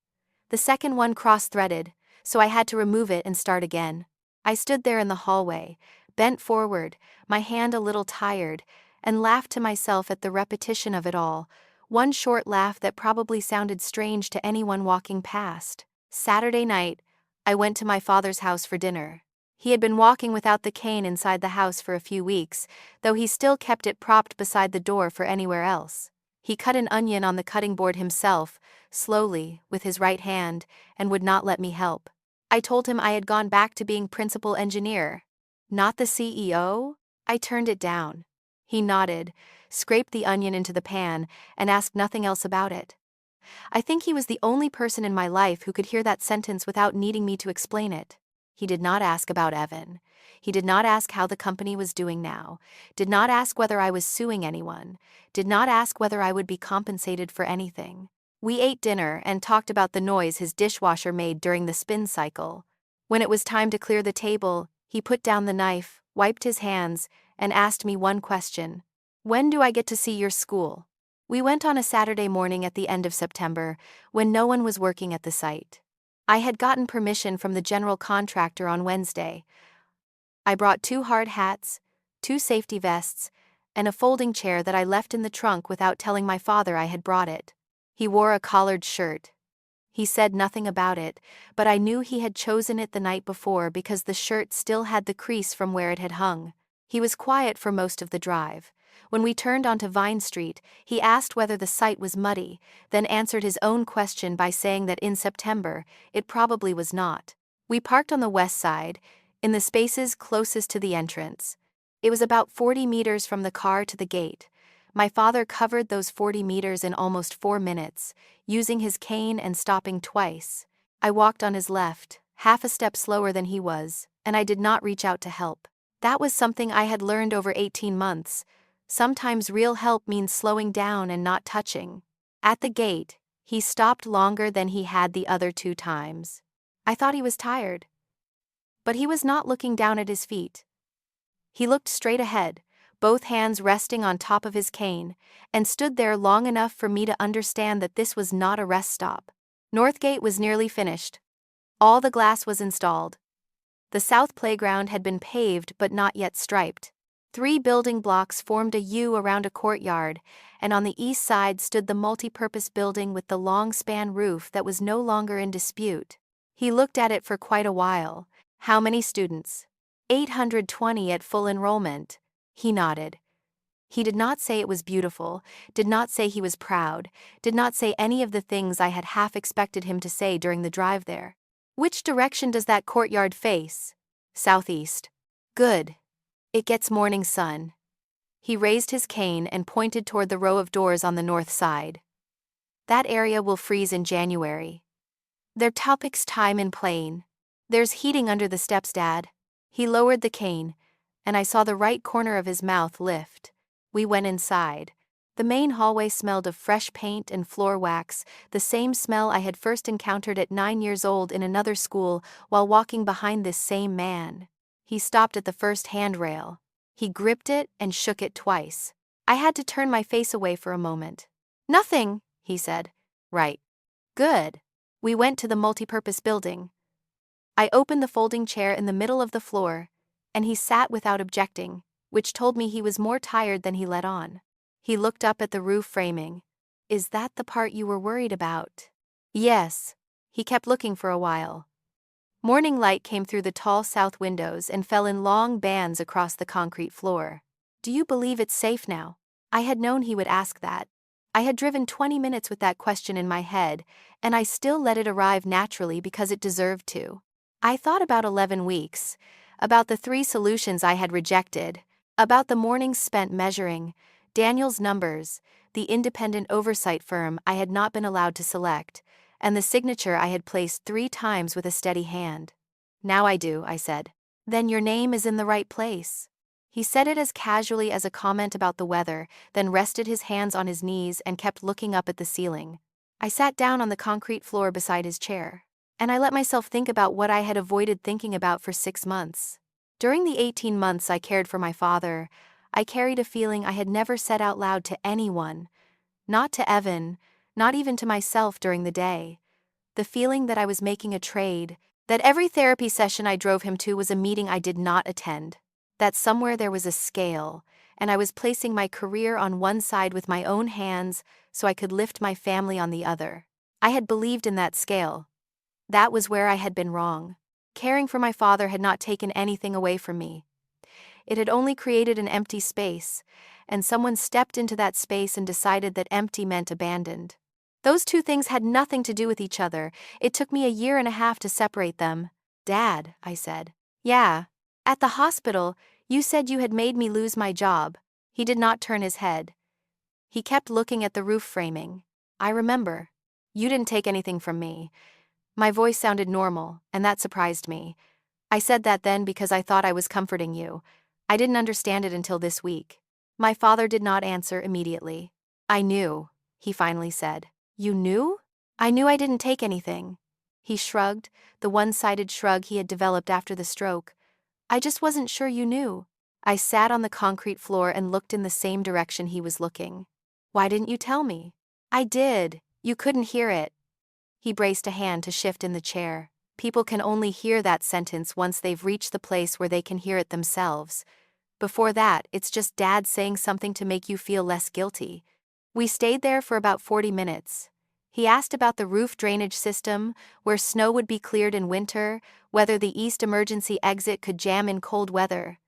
The second one cross-threaded, so I had to remove it and start again. I stood there in the hallway, bent forward, my hand a little tired, and laughed to myself at the repetition of it all, one short laugh that probably sounded strange to anyone walking past. Saturday night, I went to my father's house for dinner. He had been walking without the cane inside the house for a few weeks, though he still kept it propped beside the door for anywhere else. He cut an onion on the cutting board himself, slowly, with his right hand, and would not let me help. I told him I had gone back to being principal engineer. Not the CEO? I turned it down. He nodded, scraped the onion into the pan, and asked nothing else about it. I think he was the only person in my life who could hear that sentence without needing me to explain it. He did not ask about Evan. He did not ask how the company was doing now, did not ask whether I was suing anyone, did not ask whether I would be compensated for anything. We ate dinner and talked about the noise his dishwasher made during the spin cycle. When it was time to clear the table, he put down the knife, wiped his hands, and asked me one question. When do I get to see your school? We went on a Saturday morning at the end of September, when no one was working at the site. I had gotten permission from the general contractor on Wednesday. I brought 2 hard hats, 2 safety vests, and a folding chair that I left in the trunk without telling my father I had brought it. He wore a collared shirt. He said nothing about it, but I knew he had chosen it the night before because the shirt still had the crease from where it had hung. He was quiet for most of the drive. When we turned onto Vine Street, he asked whether the site was muddy, then answered his own question by saying that in September, it probably was not. We parked on the west side, in the spaces closest to the entrance. It was about 40 meters from the car to the gate. My father covered those 40 meters in almost 4 minutes, using his cane and stopping twice. I walked on his left, half a step slower than he was, and I did not reach out to help. That was something I had learned over 18 months. Sometimes real help means slowing down and not touching. At the gate, he stopped longer than he had the other 2 times. I thought he was tired. But he was not looking down at his feet. He looked straight ahead, both hands resting on top of his cane, and stood there long enough for me to understand that this was not a rest stop. Northgate was nearly finished. All the glass was installed. The south playground had been paved but not yet striped. 3 building blocks formed a U around a courtyard, and on the east side stood the multi-purpose building with the long span roof that was no longer in dispute. He looked at it for quite a while. How many students? 820 at full enrollment. He nodded. He did not say it was beautiful, did not say he was proud, did not say any of the things I had half expected him to say during the drive there. Which direction does that courtyard face? Southeast. Good. It gets morning sun. He raised his cane and pointed toward the row of doors on the north side. That area will freeze in January. Their topic's time in plain. There's heating under the steps, Dad. He lowered the cane, and I saw the right corner of his mouth lift. We went inside. The main hallway smelled of fresh paint and floor wax, the same smell I had first encountered at 9 years old in another school while walking behind this same man. He stopped at the first handrail. He gripped it and shook it twice. I had to turn my face away for a moment. Nothing, he said. Right. Good. We went to the multipurpose building. I opened the folding chair in the middle of the floor, and he sat without objecting, which told me he was more tired than he let on. He looked up at the roof framing. Is that the part you were worried about? Yes. He kept looking for a while. Morning light came through the tall south windows and fell in long bands across the concrete floor. Do you believe it's safe now? I had known he would ask that. I had driven 20 minutes with that question in my head, and I still let it arrive naturally because it deserved to. I thought about 11 weeks, about the 3 solutions I had rejected, about the mornings spent measuring, Daniel's numbers, the independent oversight firm I had not been allowed to select, and the signature I had placed 3 times with a steady hand. Now I do, I said. Then your name is in the right place. He said it as casually as a comment about the weather, then rested his hands on his knees and kept looking up at the ceiling. I sat down on the concrete floor beside his chair, and I let myself think about what I had avoided thinking about for 6 months. During the 18 months I cared for my father, I carried a feeling I had never said out loud to anyone, not to Evan, not even to myself during the day. The feeling that I was making a trade, that every therapy session I drove him to was a meeting I did not attend, that somewhere there was a scale, and I was placing my career on one side with my own hands so I could lift my family on the other. I had believed in that scale. That was where I had been wrong. Caring for my father had not taken anything away from me. It had only created an empty space, and someone stepped into that space and decided that empty meant abandoned. Those two things had nothing to do with each other. It took me a year and a half to separate them. Dad, I said. Yeah. At the hospital, you said you had made me lose my job. He did not turn his head. He kept looking at the roof framing. I remember. You didn't take anything from me. My voice sounded normal, and that surprised me. I said that then because I thought I was comforting you. I didn't understand it until this week. My father did not answer immediately. I knew, he finally said. You knew? I knew I didn't take anything. He shrugged, the one-sided shrug he had developed after the stroke. I just wasn't sure you knew. I sat on the concrete floor and looked in the same direction he was looking. Why didn't you tell me? I did. You couldn't hear it. He braced a hand to shift in the chair. People can only hear that sentence once they've reached the place where they can hear it themselves. Before that, it's just Dad saying something to make you feel less guilty. We stayed there for about 40 minutes. He asked about the roof drainage system, where snow would be cleared in winter, whether the east emergency exit could jam in cold weather.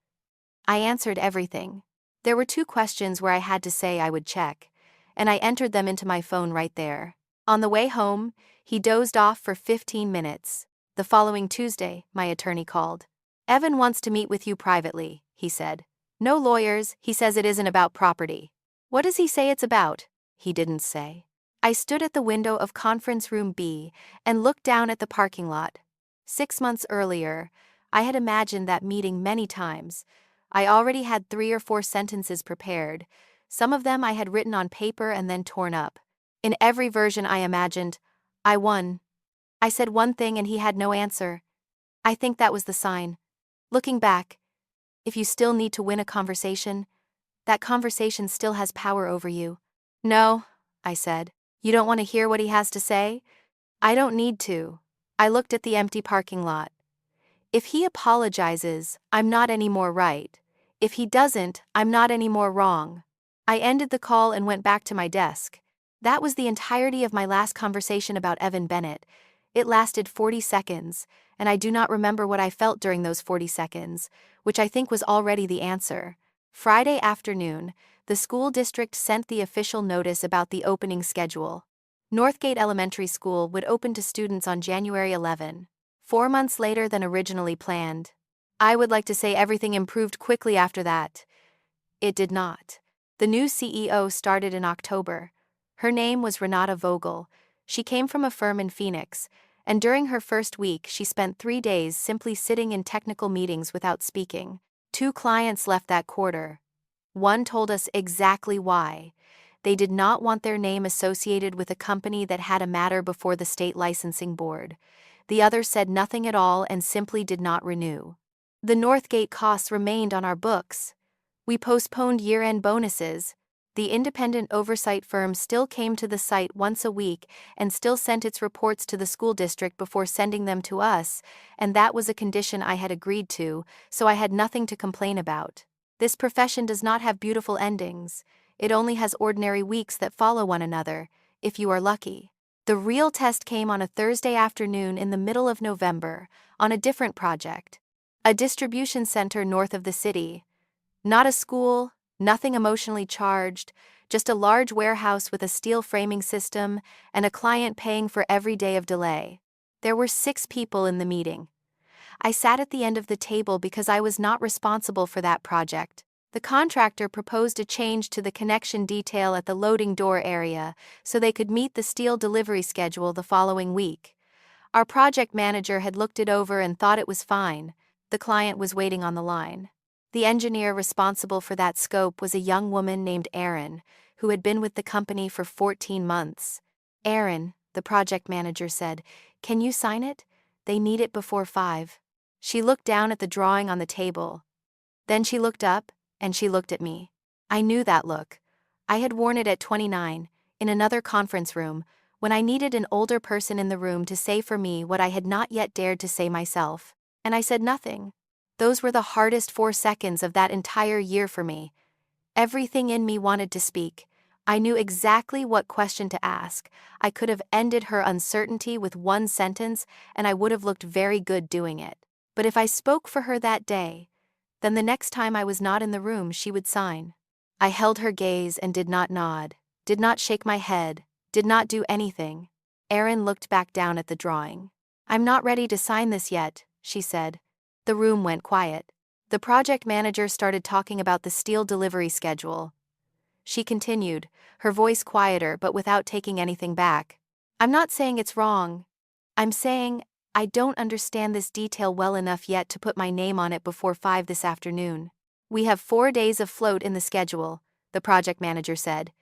I answered everything. There were 2 questions where I had to say I would check, and I entered them into my phone right there. On the way home, he dozed off for 15 minutes. The following Tuesday, my attorney called. Evan wants to meet with you privately, he said. No lawyers, he says it isn't about property. What does he say it's about? He didn't say. I stood at the window of conference room B and looked down at the parking lot. 6 months earlier, I had imagined that meeting many times. I already had 3 or 4 sentences prepared. Some of them I had written on paper and then torn up. In every version I imagined, I won. I said one thing and he had no answer. I think that was the sign. Looking back, if you still need to win a conversation, that conversation still has power over you. No, I said. You don't want to hear what he has to say? I don't need to. I looked at the empty parking lot. If he apologizes, I'm not any more right. If he doesn't, I'm not any more wrong. I ended the call and went back to my desk. That was the entirety of my last conversation about Evan Bennett. It lasted 40 seconds, and I do not remember what I felt during those 40 seconds, which I think was already the answer. Friday afternoon, the school district sent the official notice about the opening schedule. Northgate Elementary School would open to students on January 11, 4 months later than originally planned. I would like to say everything improved quickly after that. It did not. The new CEO started in October. Her name was Renata Vogel. She came from a firm in Phoenix, and during her first week she spent 3 days simply sitting in technical meetings without speaking. 2 clients left that quarter. One told us exactly why. They did not want their name associated with a company that had a matter before the state licensing board. The other said nothing at all and simply did not renew. The Northgate costs remained on our books. We postponed year-end bonuses. The independent oversight firm still came to the site once a week and still sent its reports to the school district before sending them to us, and that was a condition I had agreed to, so I had nothing to complain about. This profession does not have beautiful endings. It only has ordinary weeks that follow one another, if you are lucky. The real test came on a Thursday afternoon in the middle of November, on a different project. A distribution center north of the city. Not a school, nothing emotionally charged, just a large warehouse with a steel framing system and a client paying for every day of delay. There were 6 people in the meeting. I sat at the end of the table because I was not responsible for that project. The contractor proposed a change to the connection detail at the loading door area so they could meet the steel delivery schedule the following week. Our project manager had looked it over and thought it was fine. The client was waiting on the line. The engineer responsible for that scope was a young woman named Erin, who had been with the company for 14 months. Erin, the project manager said, "Can you sign it? They need it before 5. She looked down at the drawing on the table. Then she looked up, and she looked at me. I knew that look. I had worn it at 29, in another conference room, when I needed an older person in the room to say for me what I had not yet dared to say myself. And I said nothing. Those were the hardest 4 seconds of that entire year for me. Everything in me wanted to speak. I knew exactly what question to ask. I could have ended her uncertainty with 1 sentence, and I would have looked very good doing it. But if I spoke for her that day, then the next time I was not in the room she would sign. I held her gaze and did not nod, did not shake my head, did not do anything. Erin looked back down at the drawing. "I'm not ready to sign this yet," she said. The room went quiet. The project manager started talking about the steel delivery schedule. She continued, her voice quieter but without taking anything back. "I'm not saying it's wrong. I'm saying I don't understand this detail well enough yet to put my name on it before 5 this afternoon. We have 4 days of float in the schedule," the project manager said.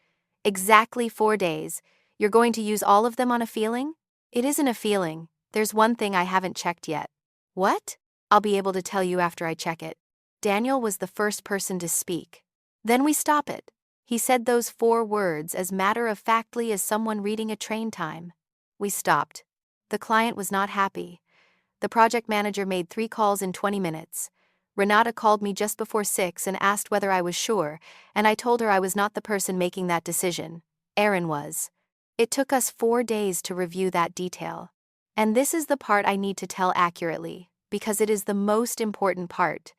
"Exactly 4 days. You're going to use all of them on a feeling?" "It isn't a feeling. There's one thing I haven't checked yet." "What?" "I'll be able to tell you after I check it." Daniel was the first person to speak. "Then we stop it." He said those 4 words as matter-of-factly as someone reading a train time. We stopped. The client was not happy. The project manager made 3 calls in 20 minutes. Renata called me just before 6 and asked whether I was sure, and I told her I was not the person making that decision. Erin was. It took us 4 days to review that detail. And this is the part I need to tell accurately, because it is the most important part.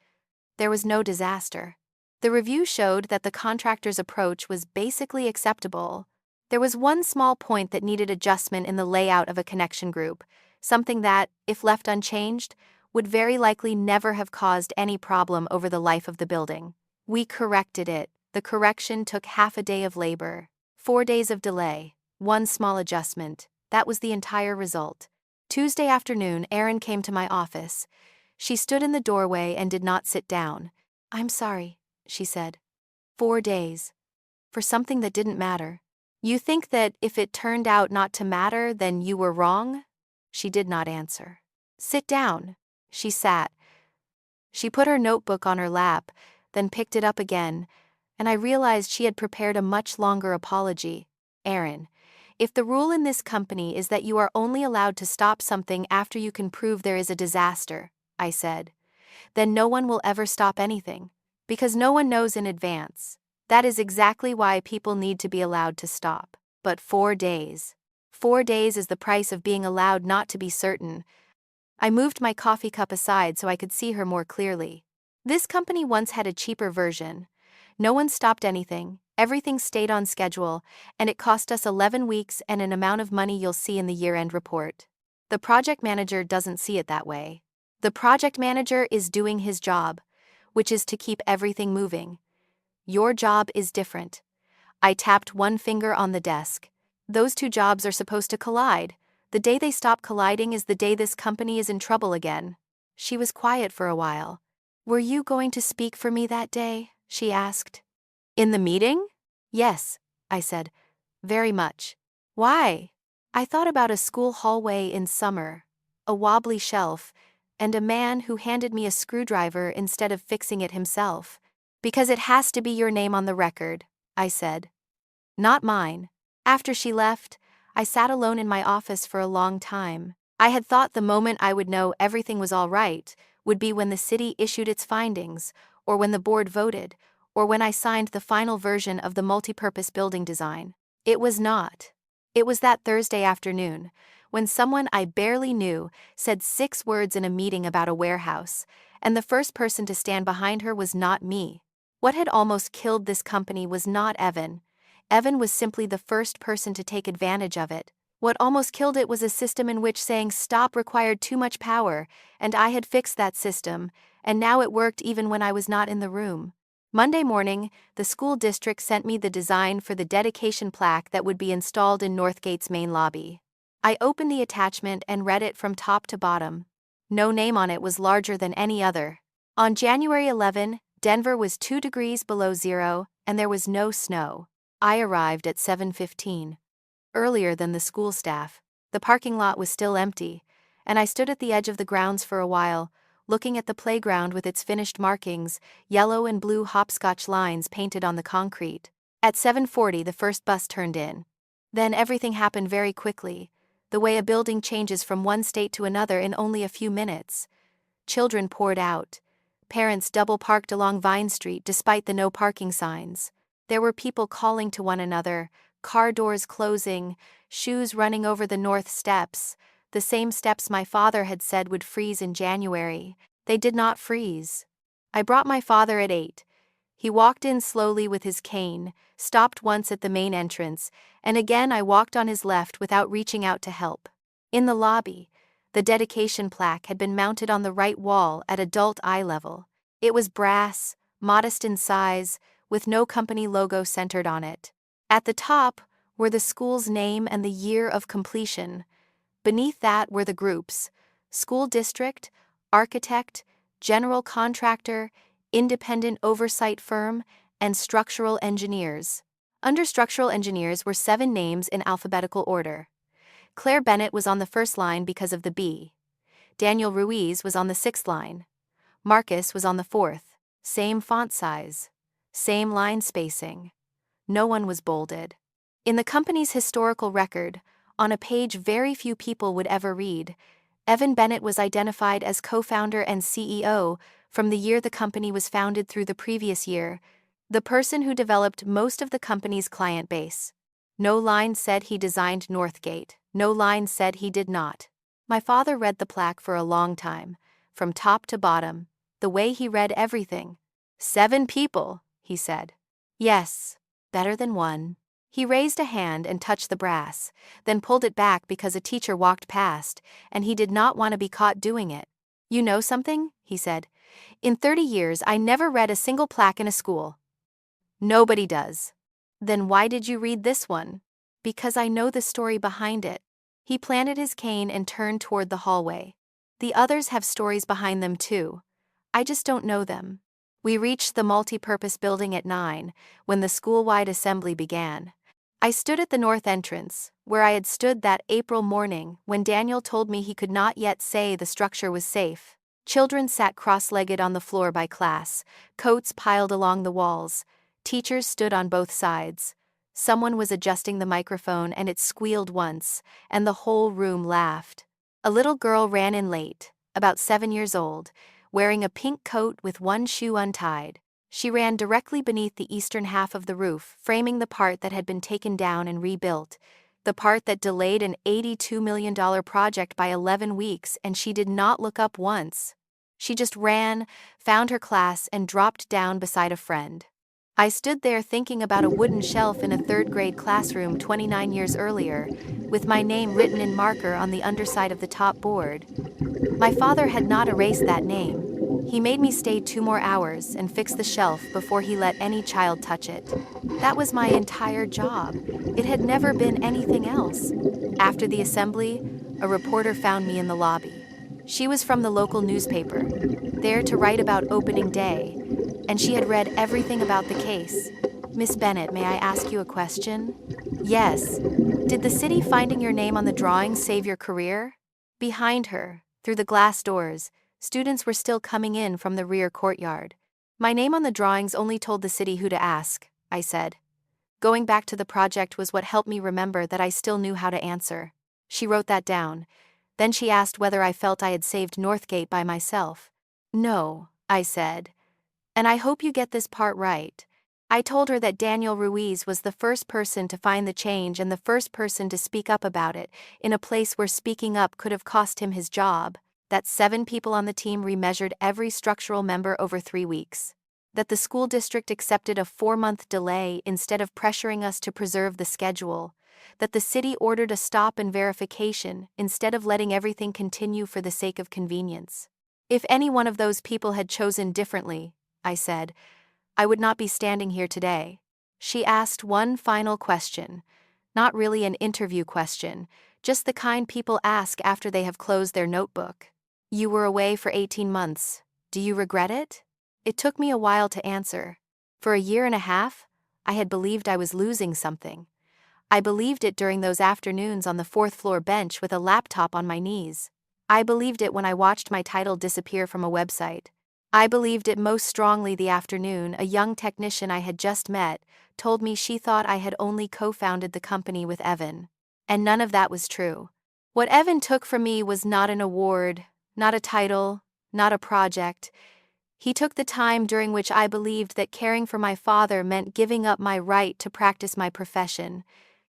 There was no disaster. The review showed that the contractor's approach was basically acceptable. There was one small point that needed adjustment in the layout of a connection group, something that, if left unchanged, would very likely never have caused any problem over the life of the building. We corrected it. The correction took half a day of labor, 4 days of delay, one small adjustment. That was the entire result. Tuesday afternoon, Erin came to my office. She stood in the doorway and did not sit down. "I'm sorry," she said. 4 days. For something that didn't matter. "You think that if it turned out not to matter, then you were wrong?" She did not answer. "Sit down." She sat. She put her notebook on her lap, then picked it up again, and I realized she had prepared a much longer apology. "Erin, if the rule in this company is that you are only allowed to stop something after you can prove there is a disaster," I said, "then no one will ever stop anything, because no one knows in advance. That is exactly why people need to be allowed to stop. But 4 days. 4 days is the price of being allowed not to be certain." I moved my coffee cup aside so I could see her more clearly. "This company once had a cheaper version. No one stopped anything, everything stayed on schedule, and it cost us 11 weeks and an amount of money you'll see in the year-end report. The project manager doesn't see it that way. The project manager is doing his job, which is to keep everything moving. Your job is different." I tapped one finger on the desk. "Those 2 jobs are supposed to collide. The day they stop colliding is the day this company is in trouble again." She was quiet for a while. "Were you going to speak for me that day?" she asked. "In the meeting?" "Yes," I said. "Very much." "Why?" "I thought about a school hallway in summer, a wobbly shelf, and a man who handed me a screwdriver instead of fixing it himself. Because it has to be your name on the record," I said. "Not mine." After she left, I sat alone in my office for a long time. I had thought the moment I would know everything was all right would be when the city issued its findings, or when the board voted, or when I signed the final version of the multipurpose building design. It was not. It was that Thursday afternoon, when someone I barely knew said 6 words in a meeting about a warehouse, and the first person to stand behind her was not me. What had almost killed this company was not Evan. Evan was simply the first person to take advantage of it. What almost killed it was a system in which saying stop required too much power, and I had fixed that system, and now it worked even when I was not in the room. Monday morning, the school district sent me the design for the dedication plaque that would be installed in Northgate's main lobby. I opened the attachment and read it from top to bottom. No name on it was larger than any other. On January 11, Denver was 2 degrees below zero, and there was no snow. I arrived at 7:15. Earlier than the school staff. The parking lot was still empty, and I stood at the edge of the grounds for a while, looking at the playground with its finished markings, yellow and blue hopscotch lines painted on the concrete. At 7:40 the first bus turned in. Then everything happened very quickly, the way a building changes from one state to another in only a few minutes. Children poured out. Parents double-parked along Vine Street despite the no parking signs. There were people calling to one another, car doors closing, shoes running over the north steps, the same steps my father had said would freeze in January. They did not freeze. I brought my father at 8. He walked in slowly with his cane, stopped once at the main entrance, and again I walked on his left without reaching out to help. In the lobby, the dedication plaque had been mounted on the right wall at adult eye level. It was brass, modest in size, with no company logo centered on it. At the top were the school's name and the year of completion. Beneath that were the groups: school district, architect, general contractor, independent oversight firm, and structural engineers. Under structural engineers were 7 names in alphabetical order. Claire Bennett was on the first line because of the B. Daniel Ruiz was on the 6th line. Marcus was on the 4th. Same font size. Same line spacing. No one was bolded. In the company's historical record, on a page very few people would ever read, Evan Bennett was identified as co-founder and CEO from the year the company was founded through the previous year, the person who developed most of the company's client base. No line said he designed Northgate. No line said he did not. My father read the plaque for a long time, from top to bottom, the way he read everything. 7 people, he said. Yes, better than 1. He raised a hand and touched the brass, then pulled it back because a teacher walked past, and he did not want to be caught doing it. You know something? He said. In 30 years I never read a single plaque in a school. Nobody does. Then why did you read this one? Because I know the story behind it. He planted his cane and turned toward the hallway. The others have stories behind them too. I just don't know them. We reached the multi-purpose building at 9, when the school-wide assembly began. I stood at the north entrance, where I had stood that April morning when Daniel told me he could not yet say the structure was safe. Children sat cross-legged on the floor by class, coats piled along the walls. Teachers stood on both sides. Someone was adjusting the microphone and it squealed once, and the whole room laughed. A little girl ran in late, about 7 years old, wearing a pink coat with one shoe untied. She ran directly beneath the eastern half of the roof, framing the part that had been taken down and rebuilt, the part that delayed an $82 million project by 11 weeks, and she did not look up once. She just ran, found her class, and dropped down beside a friend. I stood there thinking about a wooden shelf in a 3rd-grade classroom 29 years earlier, with my name written in marker on the underside of the top board. My father had not erased that name. He made me stay 2 more hours and fix the shelf before he let any child touch it. That was my entire job. It had never been anything else. After the assembly, a reporter found me in the lobby. She was from the local newspaper, there to write about opening day, and she had read everything about the case. Miss Bennett, may I ask you a question? Yes. Did the city finding your name on the drawings save your career? Behind her, through the glass doors, students were still coming in from the rear courtyard. My name on the drawings only told the city who to ask, I said. Going back to the project was what helped me remember that I still knew how to answer. She wrote that down. Then she asked whether I felt I had saved Northgate by myself. No, I said. And I hope you get this part right. I told her that Daniel Ruiz was the first person to find the change and the first person to speak up about it, in a place where speaking up could have cost him his job, that 7 people on the team remeasured every structural member over 3 weeks, that the school district accepted a 4-month delay instead of pressuring us to preserve the schedule, that the city ordered a stop and verification instead of letting everything continue for the sake of convenience. If any one of those people had chosen differently, I said, I would not be standing here today. She asked one final question, not really an interview question, just the kind people ask after they have closed their notebook. You were away for 18 months. Do you regret it? It took me a while to answer. For a year and a half, I had believed I was losing something. I believed it during those afternoons on the 4th-floor bench with a laptop on my knees. I believed it when I watched my title disappear from a website. I believed it most strongly the afternoon a young technician I had just met told me she thought I had only co-founded the company with Evan. And none of that was true. What Evan took from me was not an award, not a title, not a project. He took the time during which I believed that caring for my father meant giving up my right to practice my profession.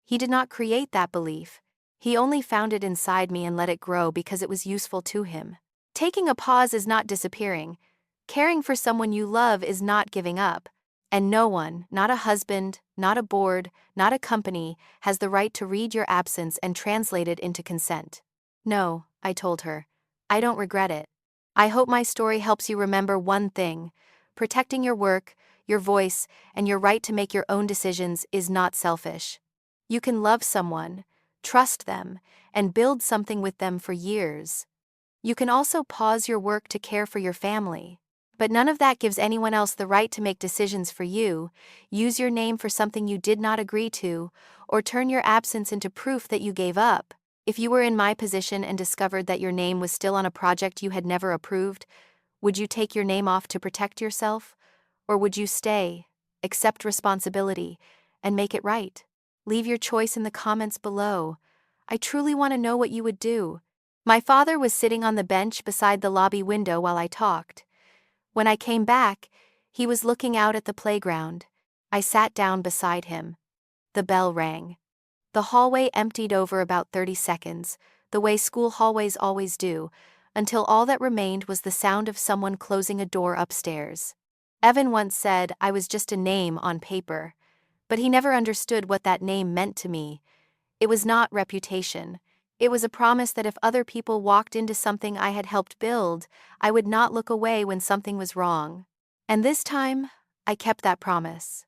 He did not create that belief. He only found it inside me and let it grow because it was useful to him. Taking a pause is not disappearing. Caring for someone you love is not giving up. And no one, not a husband, not a board, not a company, has the right to read your absence and translate it into consent. No, I told her. I don't regret it. I hope my story helps you remember one thing: protecting your work, your voice, and your right to make your own decisions is not selfish. You can love someone, trust them, and build something with them for years. You can also pause your work to care for your family. But none of that gives anyone else the right to make decisions for you, use your name for something you did not agree to, or turn your absence into proof that you gave up. If you were in my position and discovered that your name was still on a project you had never approved, would you take your name off to protect yourself? Or would you stay, accept responsibility, and make it right? Leave your choice in the comments below. I truly want to know what you would do. My father was sitting on the bench beside the lobby window while I talked. When I came back, he was looking out at the playground. I sat down beside him. The bell rang. The hallway emptied over about 30 seconds, the way school hallways always do, until all that remained was the sound of someone closing a door upstairs. Evan once said I was just a name on paper, but he never understood what that name meant to me. It was not reputation. It was a promise that if other people walked into something I had helped build, I would not look away when something was wrong. And this time, I kept that promise.